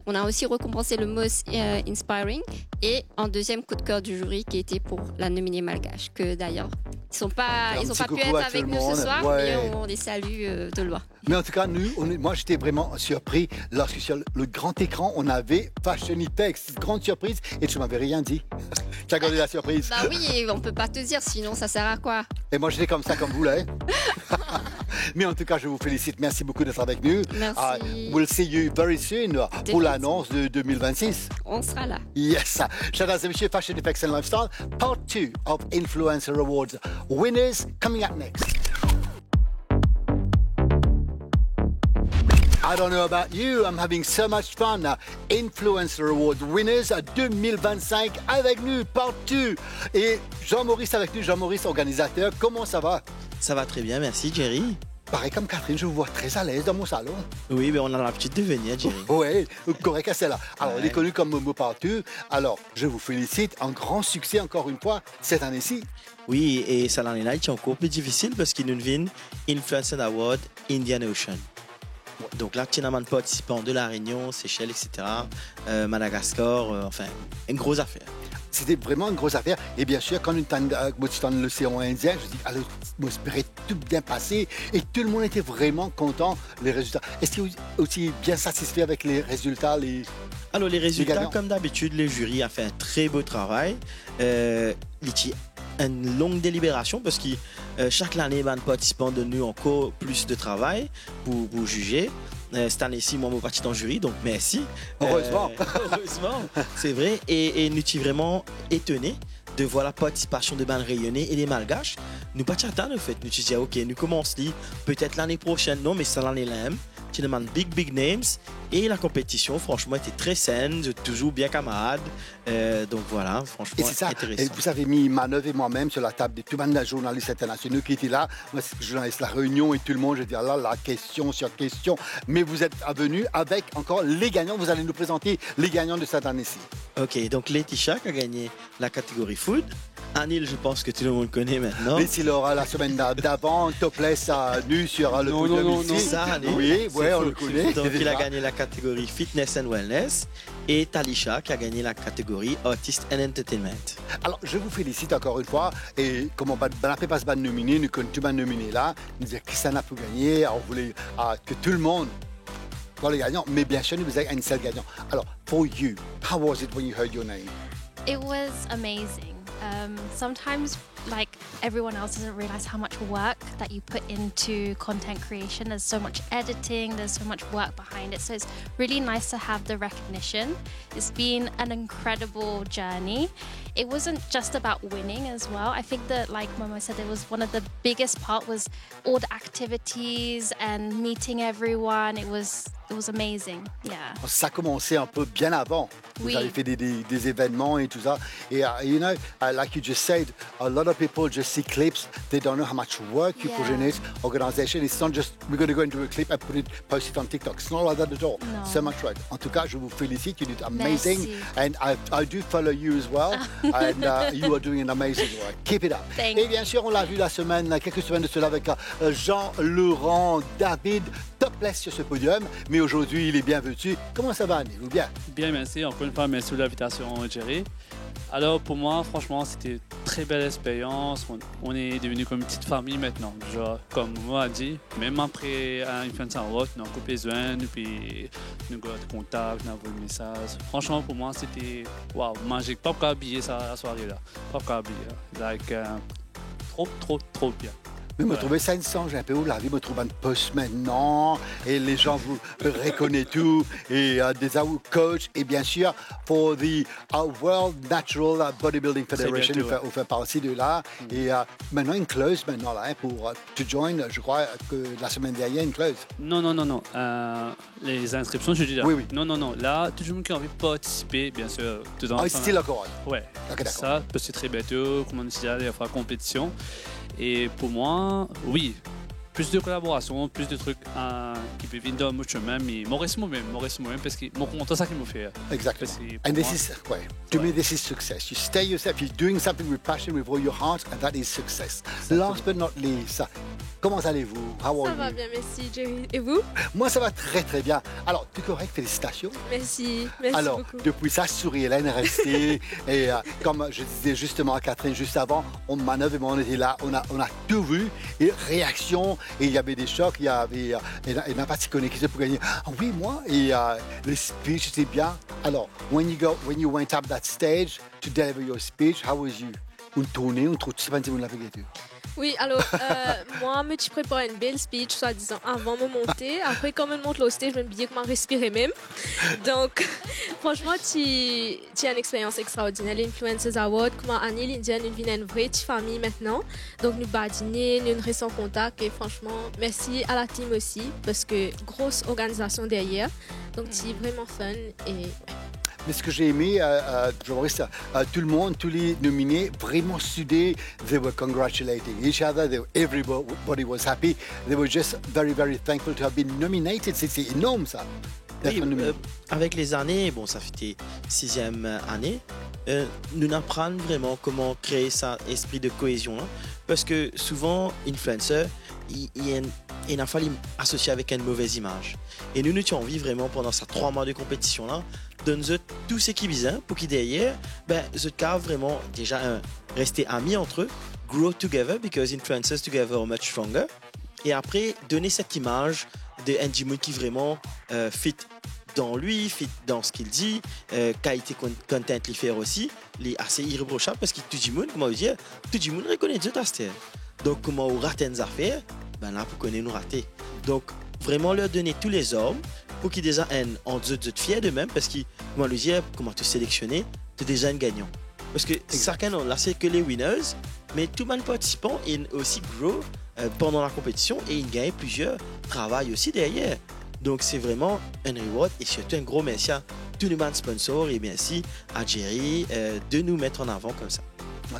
On a aussi récompensé le Most Inspiring et en deuxième coup de cœur du jury qui était pour la nominée malgache, que d'ailleurs ils n'ont pas pu être avec nous ce soir, mais on les salue de loin.
Mais en tout cas, moi j'étais vraiment surpris lorsque sur le grand écran on avait Fashion Effects, grande surprise, et tu m'avais rien dit. Tu as gardé la surprise.
Bah oui, et on peut pas te dire, sinon ça sert à quoi?
Et moi j'étais comme ça, comme vous là. Mais en tout cas, je vous félicite. Merci beaucoup d'être avec nous.
Merci.
We'll see you very soon pour l'annonce de 2026.
On sera là.
Yes. Chers et messieurs, Fashion Effects and Lifestyle, part 2 of Influencer Awards. Winners coming up next. I don't know about you, I'm having so much fun. Influencer Awards Winners 2025 avec nous, part 2. Et Jean-Maurice avec nous, Jean-Maurice, organisateur. Comment ça va?
Ça va très bien, merci Jerry.
Pareil comme Catherine, je vous vois très à l'aise dans mon salon.
Oui, mais on a l'habitude de venir, Jerry.
Oui, correct, c'est là. Alors, on est connu comme Momo partout. Alors, je vous félicite. Un grand succès, encore une fois, cette année-ci.
Oui, et cette année-là, il est encore plus difficile parce qu'il nous vient Influencer Award Indian Ocean. Donc là, tu as des participants de la Réunion, Seychelles, etc., Madagascar, enfin, une grosse affaire.
C'était vraiment une grosse affaire. Et bien sûr, quand nous étions dans l'océan Indien, je dis, alors, j'espérais tout bien passer. Et tout le monde était vraiment content des résultats. Est-ce que vous êtes aussi bien satisfait avec les résultats?
Alors, les résultats, comme d'habitude, le jury a fait un très beau travail. Il y a une longue délibération parce que chaque année, les participants donnent nous encore plus de travail pour juger. Cette année-ci, moi, je suis parti dans le jury, donc merci.
Heureusement.
Heureusement, c'est vrai. Et nous sommes vraiment étonnés de voir la participation de bandes rayonnées et des malgaches. Nous pas attendre, en fait. Nous disons, dit, OK, nous commençons peut-être l'année prochaine. Non, mais c'est l'année-là. Tu demandes big names. Et la compétition, franchement, était très saine, toujours bien camarade. Donc voilà, franchement,
et c'est ça.
Intéressant.
Et vous avez mis Manœuvre et moi-même sur la table de tout le monde, journalistes internationaux qui étaient là. Moi, c'est journaliste La Réunion et tout le monde. Je dis, là, la question sur question. Mais vous êtes venus avec encore les gagnants. Vous allez nous présenter les gagnants de cette année-ci.
OK, donc Laetitia qui a gagné la catégorie food. Anil, je pense que tout le monde connaît maintenant.
Mais s'il aura la semaine d'avant, topless nu sur le podium ici.
Non, ça, Anil.
Oui, on le connaît.
Donc, il a gagné la catégorie Fitness and Wellness et Talisha qui a gagné la catégorie Artist and Entertainment.
Alors, je vous félicite encore une fois. Et comme on n'a pas se nominer, nous connaissons tout le monde nominé là. Nous disons qui ça n'a pas gagné. Alors, on voulait que tout le monde soit les gagnants. Mais bien sûr, nous avons un seul gagnant. Alors, for you, how was it when you heard your name?
It was amazing. Sometimes, like, everyone else doesn't realize how much work that you put into content creation. There's so much editing, there's so much work behind it. So it's really nice to have the recognition. It's been an incredible journey. It wasn't just about winning as well. I think that, like Momo said, it was one of the biggest part was all the activities and meeting everyone. It was amazing. Yeah.
Ça a commencé un peu bien avant. Vous avez fait des événements et tout ça. Et you know, like you just said, a lot of people just see clips. They don't know how much work you put in it. Organization, it's not just we're going to go into a clip and post it on TikTok. It's not like that at all.
No.
So much work. En tout cas, je vous félicite. You did amazing.
Merci.
And I do follow you as well. And you are doing an amazing work. Keep it up.
Thank
Et bien sûr, on l'a vu quelques semaines de cela avec Jean-Laurent David, topless sur ce podium. Mais aujourd'hui, il est bien vêtu. Comment ça va, Annie? Vous bien?
Bien, merci. Encore une fois, merci de l'invitation, Jerry. Alors, pour moi, franchement, c'était une très belle expérience. On est devenu comme une petite famille maintenant. Genre, comme moi a dit, même après Influencer Award, nous avons besoin, puis nous avons contact, nous avons des messages. Franchement, pour moi, c'était wow, magique. Pas qu'à habiller ça la soirée là. Pas qu'à habiller. Like, trop bien.
Mais me trouver ça instant, j'ai un peu où la vie me trouve un poste maintenant et les gens vous reconnaissent tout et des coachs et bien sûr pour the World Natural Bodybuilding Federation on fait partie de là et maintenant une close maintenant là pour to join, je crois que la semaine dernière une close.
Non. Les inscriptions, je dis là.
Oui.
Non. Là, tout le monde qui a envie de participer, bien sûr.
It's still encore.
Ouais.
Okay,
ça, c'est très bientôt, comme on dit, il y aura compétition. Et pour moi, oui, plus de collaboration, plus de trucs qui peuvent venir dans mon chemin, mais Maurice moi-même, parce que mon compte, c'est ça qui me fait.
Exactly. And this is, to me, this is success. You stay yourself, you're doing something with passion, with all your heart, and that is success. Last but not least, comment allez-vous? How are you?
Ça va bien, merci, Jerry. Et vous?
Moi, ça va très, très bien. Alors, tout correct, félicitations.
Merci
Alors,
beaucoup.
depuis ça, Souris-Hélène est restée. Et comme je disais justement à Catherine juste avant, on manœuvre et on était là, on a tout vu. Et réaction, et il y avait des chocs, il y n'a pas de connu qui s'est pour gagner. Ah oui, moi. Et le speech était bien. Alors, when you went up that stage to deliver your speech, how was you? Une tournée, une troupe, je ne sais pas si vous l'avez gâté.
Oui, alors, moi, je me prépare une belle speech, soi-disant, avant de me monter. Après, quand je monte au stage, je me dis que je respirais même. Donc, franchement, tu as une expérience extraordinaire. L'Influencers Award, comme Annie l'Indienne, nous vient une vraie petite famille maintenant. Donc, nous badinons, nous restons en contact. Et franchement, merci à la team aussi, parce que grosse organisation derrière. Donc, c'est vraiment fun. Et
Mais ce que j'ai aimé, tout le monde, tous les nominés, vraiment soudés, they were congratulating each other, everybody was happy. They were just very, very thankful to have been nominated. C'est énorme, ça.
Oui, avec les années, bon, ça fait 6e année, nous apprenons vraiment comment créer cet esprit de cohésion. Hein, parce que souvent, influenceur, il a fallu associer avec une mauvaise image. Et nous avons envie vraiment pendant ces 3 mois de compétition là, de nous tous ces qui visent pour qui derrière, ce cas vraiment déjà rester amis entre eux, grow together because influencers together are much stronger. Et après donner cette image de Andy Moon qui vraiment fit dans lui, fit dans ce qu'il dit, qualité content lui faire aussi, il est assez irréprochable parce que tout le monde, comment dire, tout le monde reconnaît Dieu Taster. Donc comment on rate des affaires, là pour connaître nous rater. Donc vraiment leur donner tous les hommes pour qu'ils déjà en fiers d'eux-mêmes parce que comment le dire, comment te sélectionner, tu es déjà un gagnant. Parce que chacun là c'est que les winners, mais tout le monde participant et aussi grow pendant la compétition et ils gagnent plusieurs travail aussi derrière. Donc c'est vraiment un reward et surtout un gros merci à tous les sponsors et merci à Jerry de nous mettre en avant comme ça.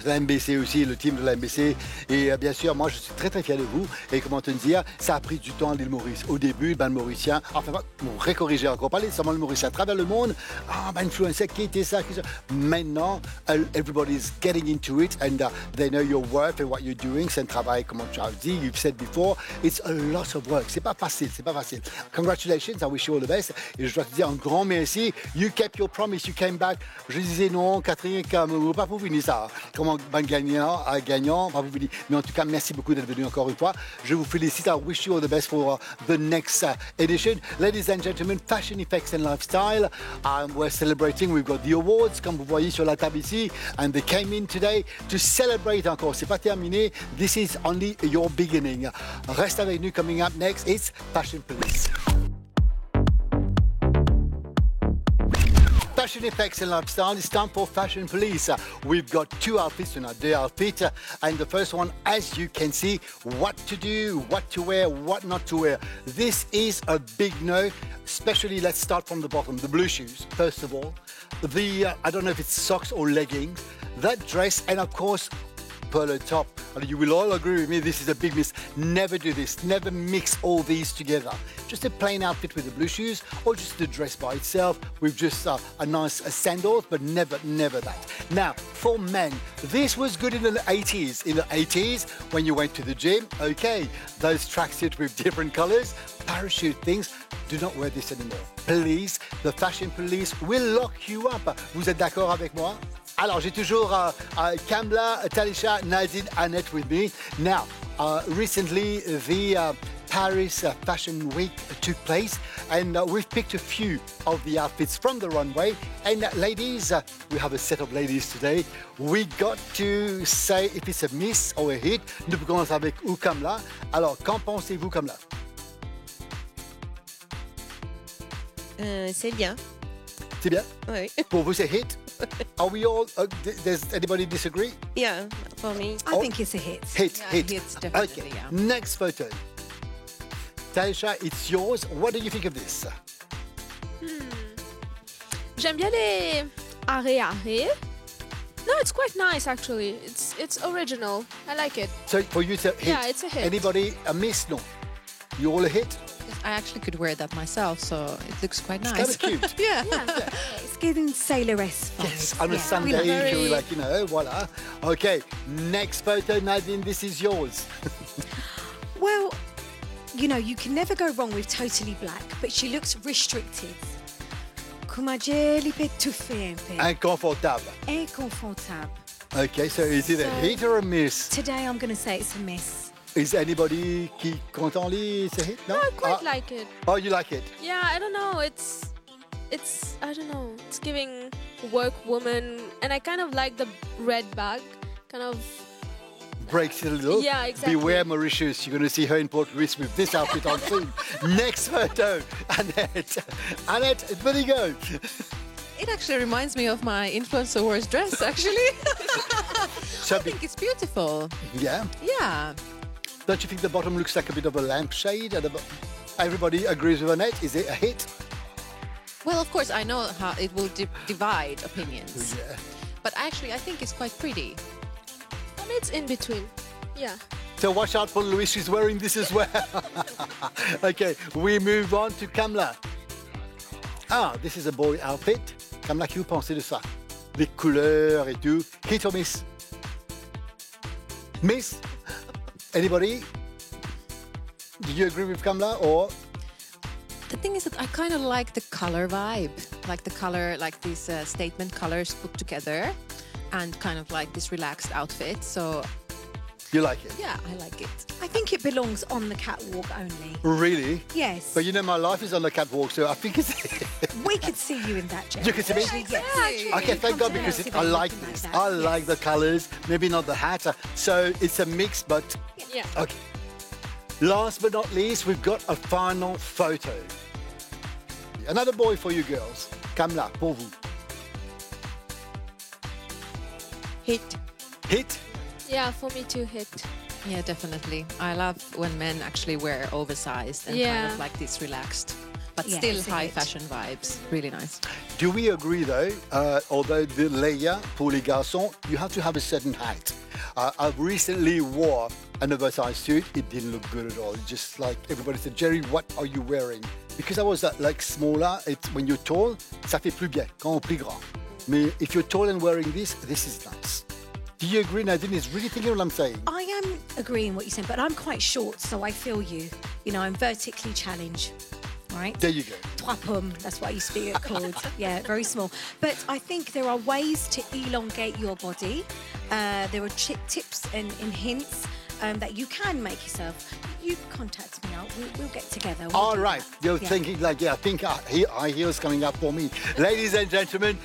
La MBC aussi, le team de la MBC. Et bien sûr, moi, je suis très, très fier de vous. Et comment te dire, ça a pris du temps à l'île Maurice. Au début, le Mauricien, enfin, on récorriger encore, pas seulement le Mauricien à travers le monde. Influencer, qui était ça, Maintenant, everybody's getting into it and they know your worth and what you're doing. C'est un travail, comme tu as dit, you've said before, it's a lot of work. C'est pas facile. Congratulations, I wish you all the best. Et je dois te dire un grand merci. You kept your promise, you came back. Je disais non, Catherine, pas pour finir ça. comment gagnant, pas vous dire. Mais en tout cas, merci beaucoup d'être venu encore une fois. Je vous félicite. I wish you all the best for the next edition. Ladies and gentlemen, Fashion Effects and Lifestyle. We're celebrating. We've got the awards, comme vous voyez sur la table ici. And they came in today to celebrate encore. C'est pas terminé. This is only your beginning. Reste avec nous. Coming up next, it's Fashion Police. Fashion Effects and Lifestyle, it's time for Fashion Police. We've got two outfits tonight, the outfit, and the first one, as you can see, what to do, what to wear, what not to wear. This is a big no, especially let's start from the bottom, the blue shoes, first of all. I don't know if it's socks or leggings, that dress, and of course, polo top. You will all agree with me, this is a big miss. Never do this, never mix all these together. Just a plain outfit with the blue shoes or just the dress by itself with just a nice sandals, but never that. Now, for men, this was good in the 80s. In the 80s, when you went to the gym, okay, those tracksuits with different colors, parachute things, do not wear this anymore. Please, the fashion police will lock you up. Vous êtes d'accord avec moi? Alors, j'ai toujours Kamla, Talisha, Nadine, Annette with me. Now, recently, the Paris Fashion Week took place, and we've picked a few of the outfits from the runway. And ladies, we have a set of ladies today. We got to say if it's a miss or a hit. Nous commençons avec Kamla. Alors, qu'en pensez-vous, Kamla?
C'est bien.
C'est bien?
Oui.
Pour vous, c'est hit? Are we all? Does anybody disagree?
Yeah, for me.
I think it's a hit.
Hit,
Yeah,
hit.
hits, definitely,
Okay.
yeah.
Next photo. Talisha, it's yours. What do you think of this?
J'aime bien les arrêts. No, it's quite nice actually. It's original. I like it.
So for you, it's a hit.
Yeah, it's a hit.
Anybody a miss? No. You all a hit?
I actually could wear that myself, so it looks quite nice.
It's kind of cute.
Yeah.
It's giving Sailor-esque vibes.
Yes, on a
Yeah.
Sunday,
Very-
you're like, voila. Okay, next photo, Nadine, this is yours.
Well, you can never go wrong with totally black, but she looks restricted. Come dire, li peut tout faire un peu.
Inconfortable.
Inconfortable.
Okay, so is it a hit or a miss?
Today I'm going to say it's a miss.
Is anybody qui content it's a hit? No?
I quite like it.
Oh, you like it?
Yeah, I don't know. It's I don't know. It's giving work woman, and I kind of like the red bag. Kind of.
Breaks it a little.
Yeah, exactly.
Beware Mauritius, you're going to see her in Port Louis with this outfit on soon. Next photo, Annette. Annette, where you go?
It actually reminds me of my Influencer Wars dress, actually. I think it's beautiful.
Yeah.
Yeah.
Don't you think the bottom looks like a bit of a lampshade? Everybody agrees with Annette. Is it a hit?
Well, of course, I know how it will divide opinions.
Yeah.
But actually, I think it's quite pretty.
I mean, it's in between. Yeah.
So watch out for Louis, she's wearing this as well. Okay, we move on to Kamla. Ah, this is a boy outfit. Kamla, que vous pensez de ça? Les couleurs et tout. Hit or miss? Miss? Anybody? Do you agree with Kamla or?
The thing is that I kind of like the color vibe, like the color, like these statement colors put together, and kind of like this relaxed outfit. So
You like it?
yeah, I like it.
I think it belongs on the catwalk only.
Really?
Yes.
But my life is on the catwalk, so I think it's...
We could see you in that, Jen.
You can see me?
Yes.
Okay, thank God, because I like this. I like the colors, maybe not the hat. So it's a mix, but...
Yeah.
Okay. Last but not least, we've got a final photo. Another boy for you girls. Kamla, pour vous.
Hit.
Hit?
Yeah, for me too, hit.
Yeah, definitely. I love when men actually wear oversized and kind
Yeah.
of like this relaxed, but
Yeah,
still
it's a
high
hit.
fashion vibes. Really nice.
Do we agree though, although the layer pour les garçons, you have to have a certain height. I recently wore an oversized suit. It didn't look good at all. It just like everybody said, Jerry, what are you wearing? Because I was like smaller, when you're tall, ça fait plus bien quand on est plus grand. Mais if you're tall and wearing this is nice. Do you agree, Nadine? Is really thinking what I'm saying?
I am agreeing what you're saying, but I'm quite short, so I feel you. I'm vertically challenged. Right?
There you go.
Trois pommes, that's what I used to be called. Yeah, very small. But I think there are ways to elongate your body There are tips and hints that you can make yourself. You contact me out. We'll get together. We'll
All
do
right,
that.
you're
Yeah.
thinking like, yeah, I think high heels coming up for me. Ladies and gentlemen,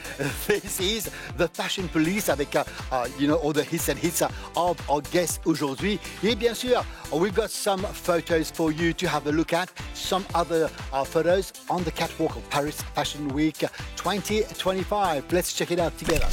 this is the Fashion Police avec, all the hits and hits of our guests aujourd'hui. Et bien sûr, we've got some photos for you to have a look at. Some other photos on the catwalk of Paris Fashion Week 2025. Let's check it out together.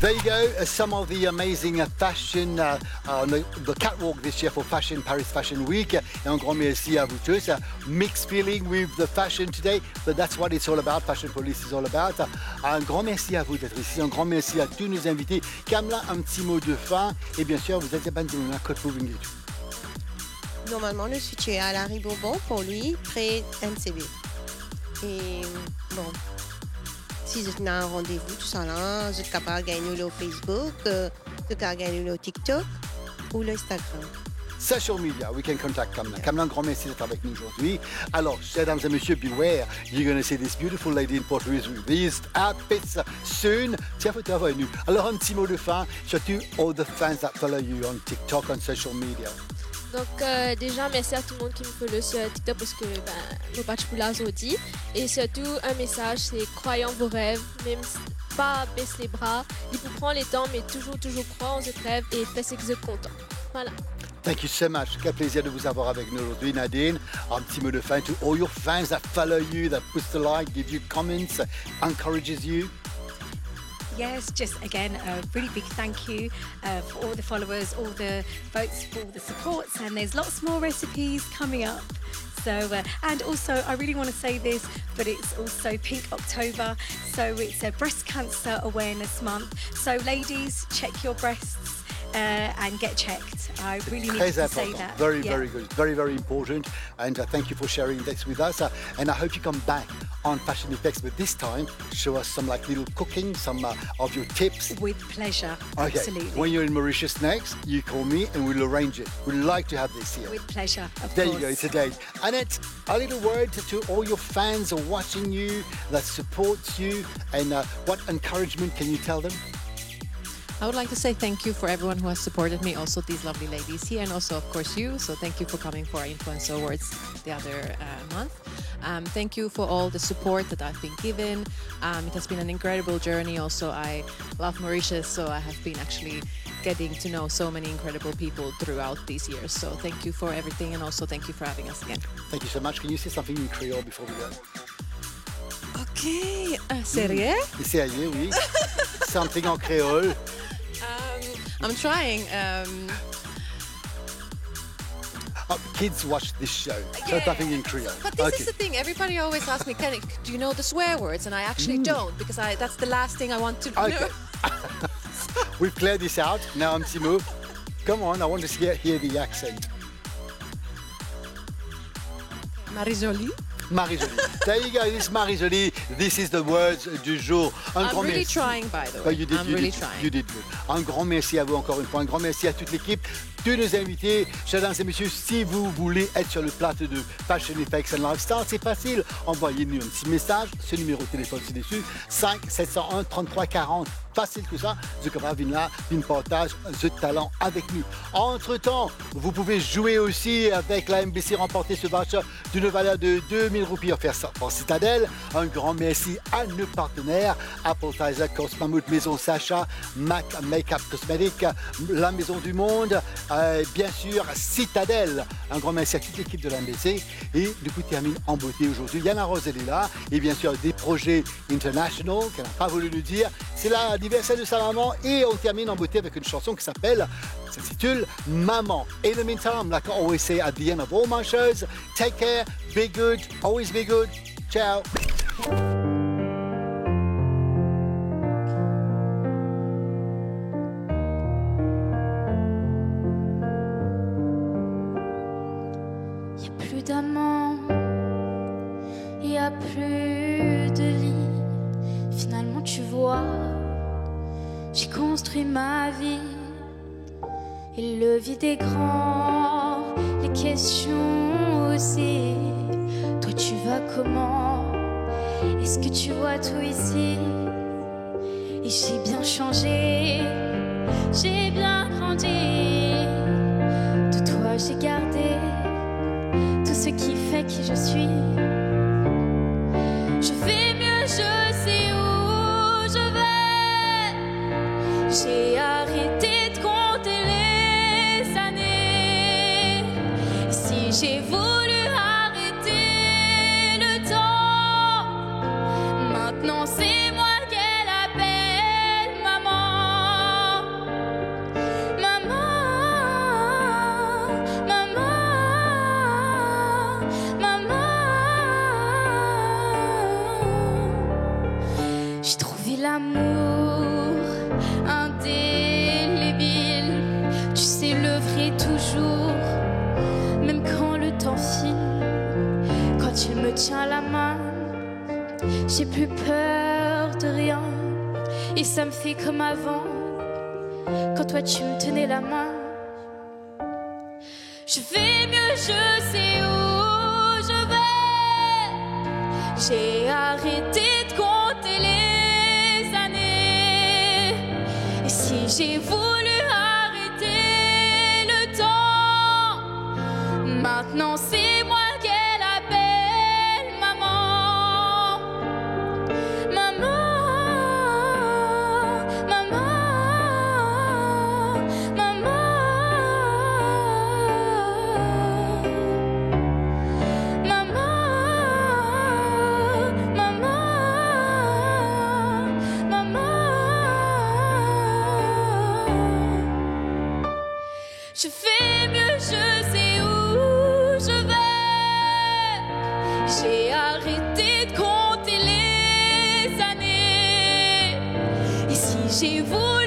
There you go, some of the amazing fashion, the catwalk this year for Fashion Paris Fashion Week. Et un grand merci à vous tous. Mixed feeling with the fashion today, but that's what it's all about. Fashion Police is all about. Un grand merci à vous d'être ici. Un grand merci à tous nos invités. Kamla, un petit mot de fin. Et bien sûr, vous êtes à Bandung, Côte Moving.
Normalement, je suis à Larry Bourbon pour lui, près MCB. Et bon, si je tenais un rendez-vous, tout ça là, je suis capable de gagner le Facebook, je suis capable de gagner le TikTok ou l'Instagram.
Social media, we can contact Kamla. Kamla, un grand merci d'être avec nous aujourd'hui. Alors, mesdames et messieurs, beware, you're going to see this beautiful lady in Port Louis with these outfits soon. Tiens, faut t'avoir nu. Alors, un petit mot de fin, surtout all the fans that follow you on TikTok, on social media.
Donc déjà, merci à tout le monde qui me follow sur TikTok parce que nos patchs pour la dit. Et surtout, un message, c'est croyez en vos rêves, même pas baisser les bras. Il faut prendre les temps, mais toujours croire en ses rêves et faire ce que vous êtes content. Voilà.
Thank you so much. Quel plaisir de vous avoir avec nous aujourd'hui, Nadine. Un petit mot de fin to all your fans that follow you, that push the like, give you comments, encourages you.
Yes, just again, a really big thank you for all the followers, all the votes, for all the supports, and there's lots more recipes coming up. So, and also, I really want to say this, but it's also Pink October, so it's a Breast Cancer Awareness Month. So, ladies, check your breasts and get checked. I really need to say that.
Very, very good. Very, very important. And thank you for sharing this with us. And I hope you come back on Fashion Effects, but this time show us some like little cooking, some of your tips.
With pleasure,
Okay.
absolutely.
When you're in Mauritius next, you call me and we'll arrange it. We'd like to have this here.
With pleasure, of
There
course.
you go, it's a date. Annette, a little word to all your fans watching you, that supports you, and what encouragement can you tell them?
I would like to say thank you for everyone who has supported me, also these lovely ladies here, and also, of course, you. So thank you for coming for our Influencer Awards the other month. Thank you for all the support that I've been given. It has been an incredible journey. Also, I love Mauritius, so I have been actually getting to know so many incredible people throughout these years. So thank you for everything, and also thank you for having us again.
Thank you so much. Can you say something in Creole before we go?
Ok, sérieux?
Sérieux, oui. Something en créole.
I'm trying.
Kids watch this show, so nothing in Creole.
But this is the thing. Everybody always asks me, Kenny, do you know the swear words? And I actually don't, because that's the last thing I want to know.
Okay. We've cleared this out. Now, un petit mot. Come on, I want to hear the accent.
Marie-Jolie.
Marie-Jolie. There you go, this Marie-Jolie. This is the words du jour.
I'm really trying, by the way.
You did,
I'm
you
really
did,
trying.
You did good. Un grand merci à vous encore une fois. Un grand merci à toute l'équipe. de nos invités. Chers dames et messieurs, si vous voulez être sur le plateau de Fashion Effects and Lifestyle, c'est facile. Envoyez-nous un petit message, ce numéro de téléphone ci-dessus, 5 701 33 40. Facile que ça, vous pouvez venir partage ce talent avec nous. Entre-temps, vous pouvez jouer aussi avec la MBC, remporter ce voucher d'une valeur de 2000 roupies offert par Citadel. Un grand merci à nos partenaires, Appetizer, Cosmamoot, Maison Sacha, Mac Makeup Cosmétique, La Maison du Monde, bien sûr Citadel. Un grand merci à toute l'équipe de la MBC. Et du coup, termine en beauté aujourd'hui. Yana Rosel est là. Et bien sûr, des projets internationaux qu'elle n'a pas voulu nous dire. C'est l'anniversaire de sa maman. Et on termine en beauté avec une chanson qui s'intitule Maman. In the meantime, like I always say at the end of all my shows, take care, be good, always be good. Ciao.
Plus d'amants, il n'y a plus de lit. Finalement, tu vois, j'ai construit ma vie. Et le vide est grand, les questions aussi. Toi, tu vas comment? Est-ce que tu vois tout ici? Et j'ai bien changé, j'ai bien grandi. De toi, j'ai gardé tout ce qui fait qui je suis. Je vais mieux, je sais où je vais. J'ai arrêté de compter les années. Et si j'ai voulu arrêter le temps, maintenant c'est moi qu'elle appelle maman. Maman, maman. J'ai trouvé l'amour indélébile. Tu sais le vrai toujours, même quand le temps file. Quand il me tient la main, j'ai plus peur de rien. Et ça me fait comme avant, quand toi tu me tenais la main. Je vais mieux, je sais où je vais. J'ai arrêté de compter les années. Et si j'ai voulu arrêter le temps, maintenant c'est moi qu'elle appelle maman. Maman, maman, maman. Je fais mieux, je sais où je vais. J'ai arrêté de compter les années. Et si j'ai voulu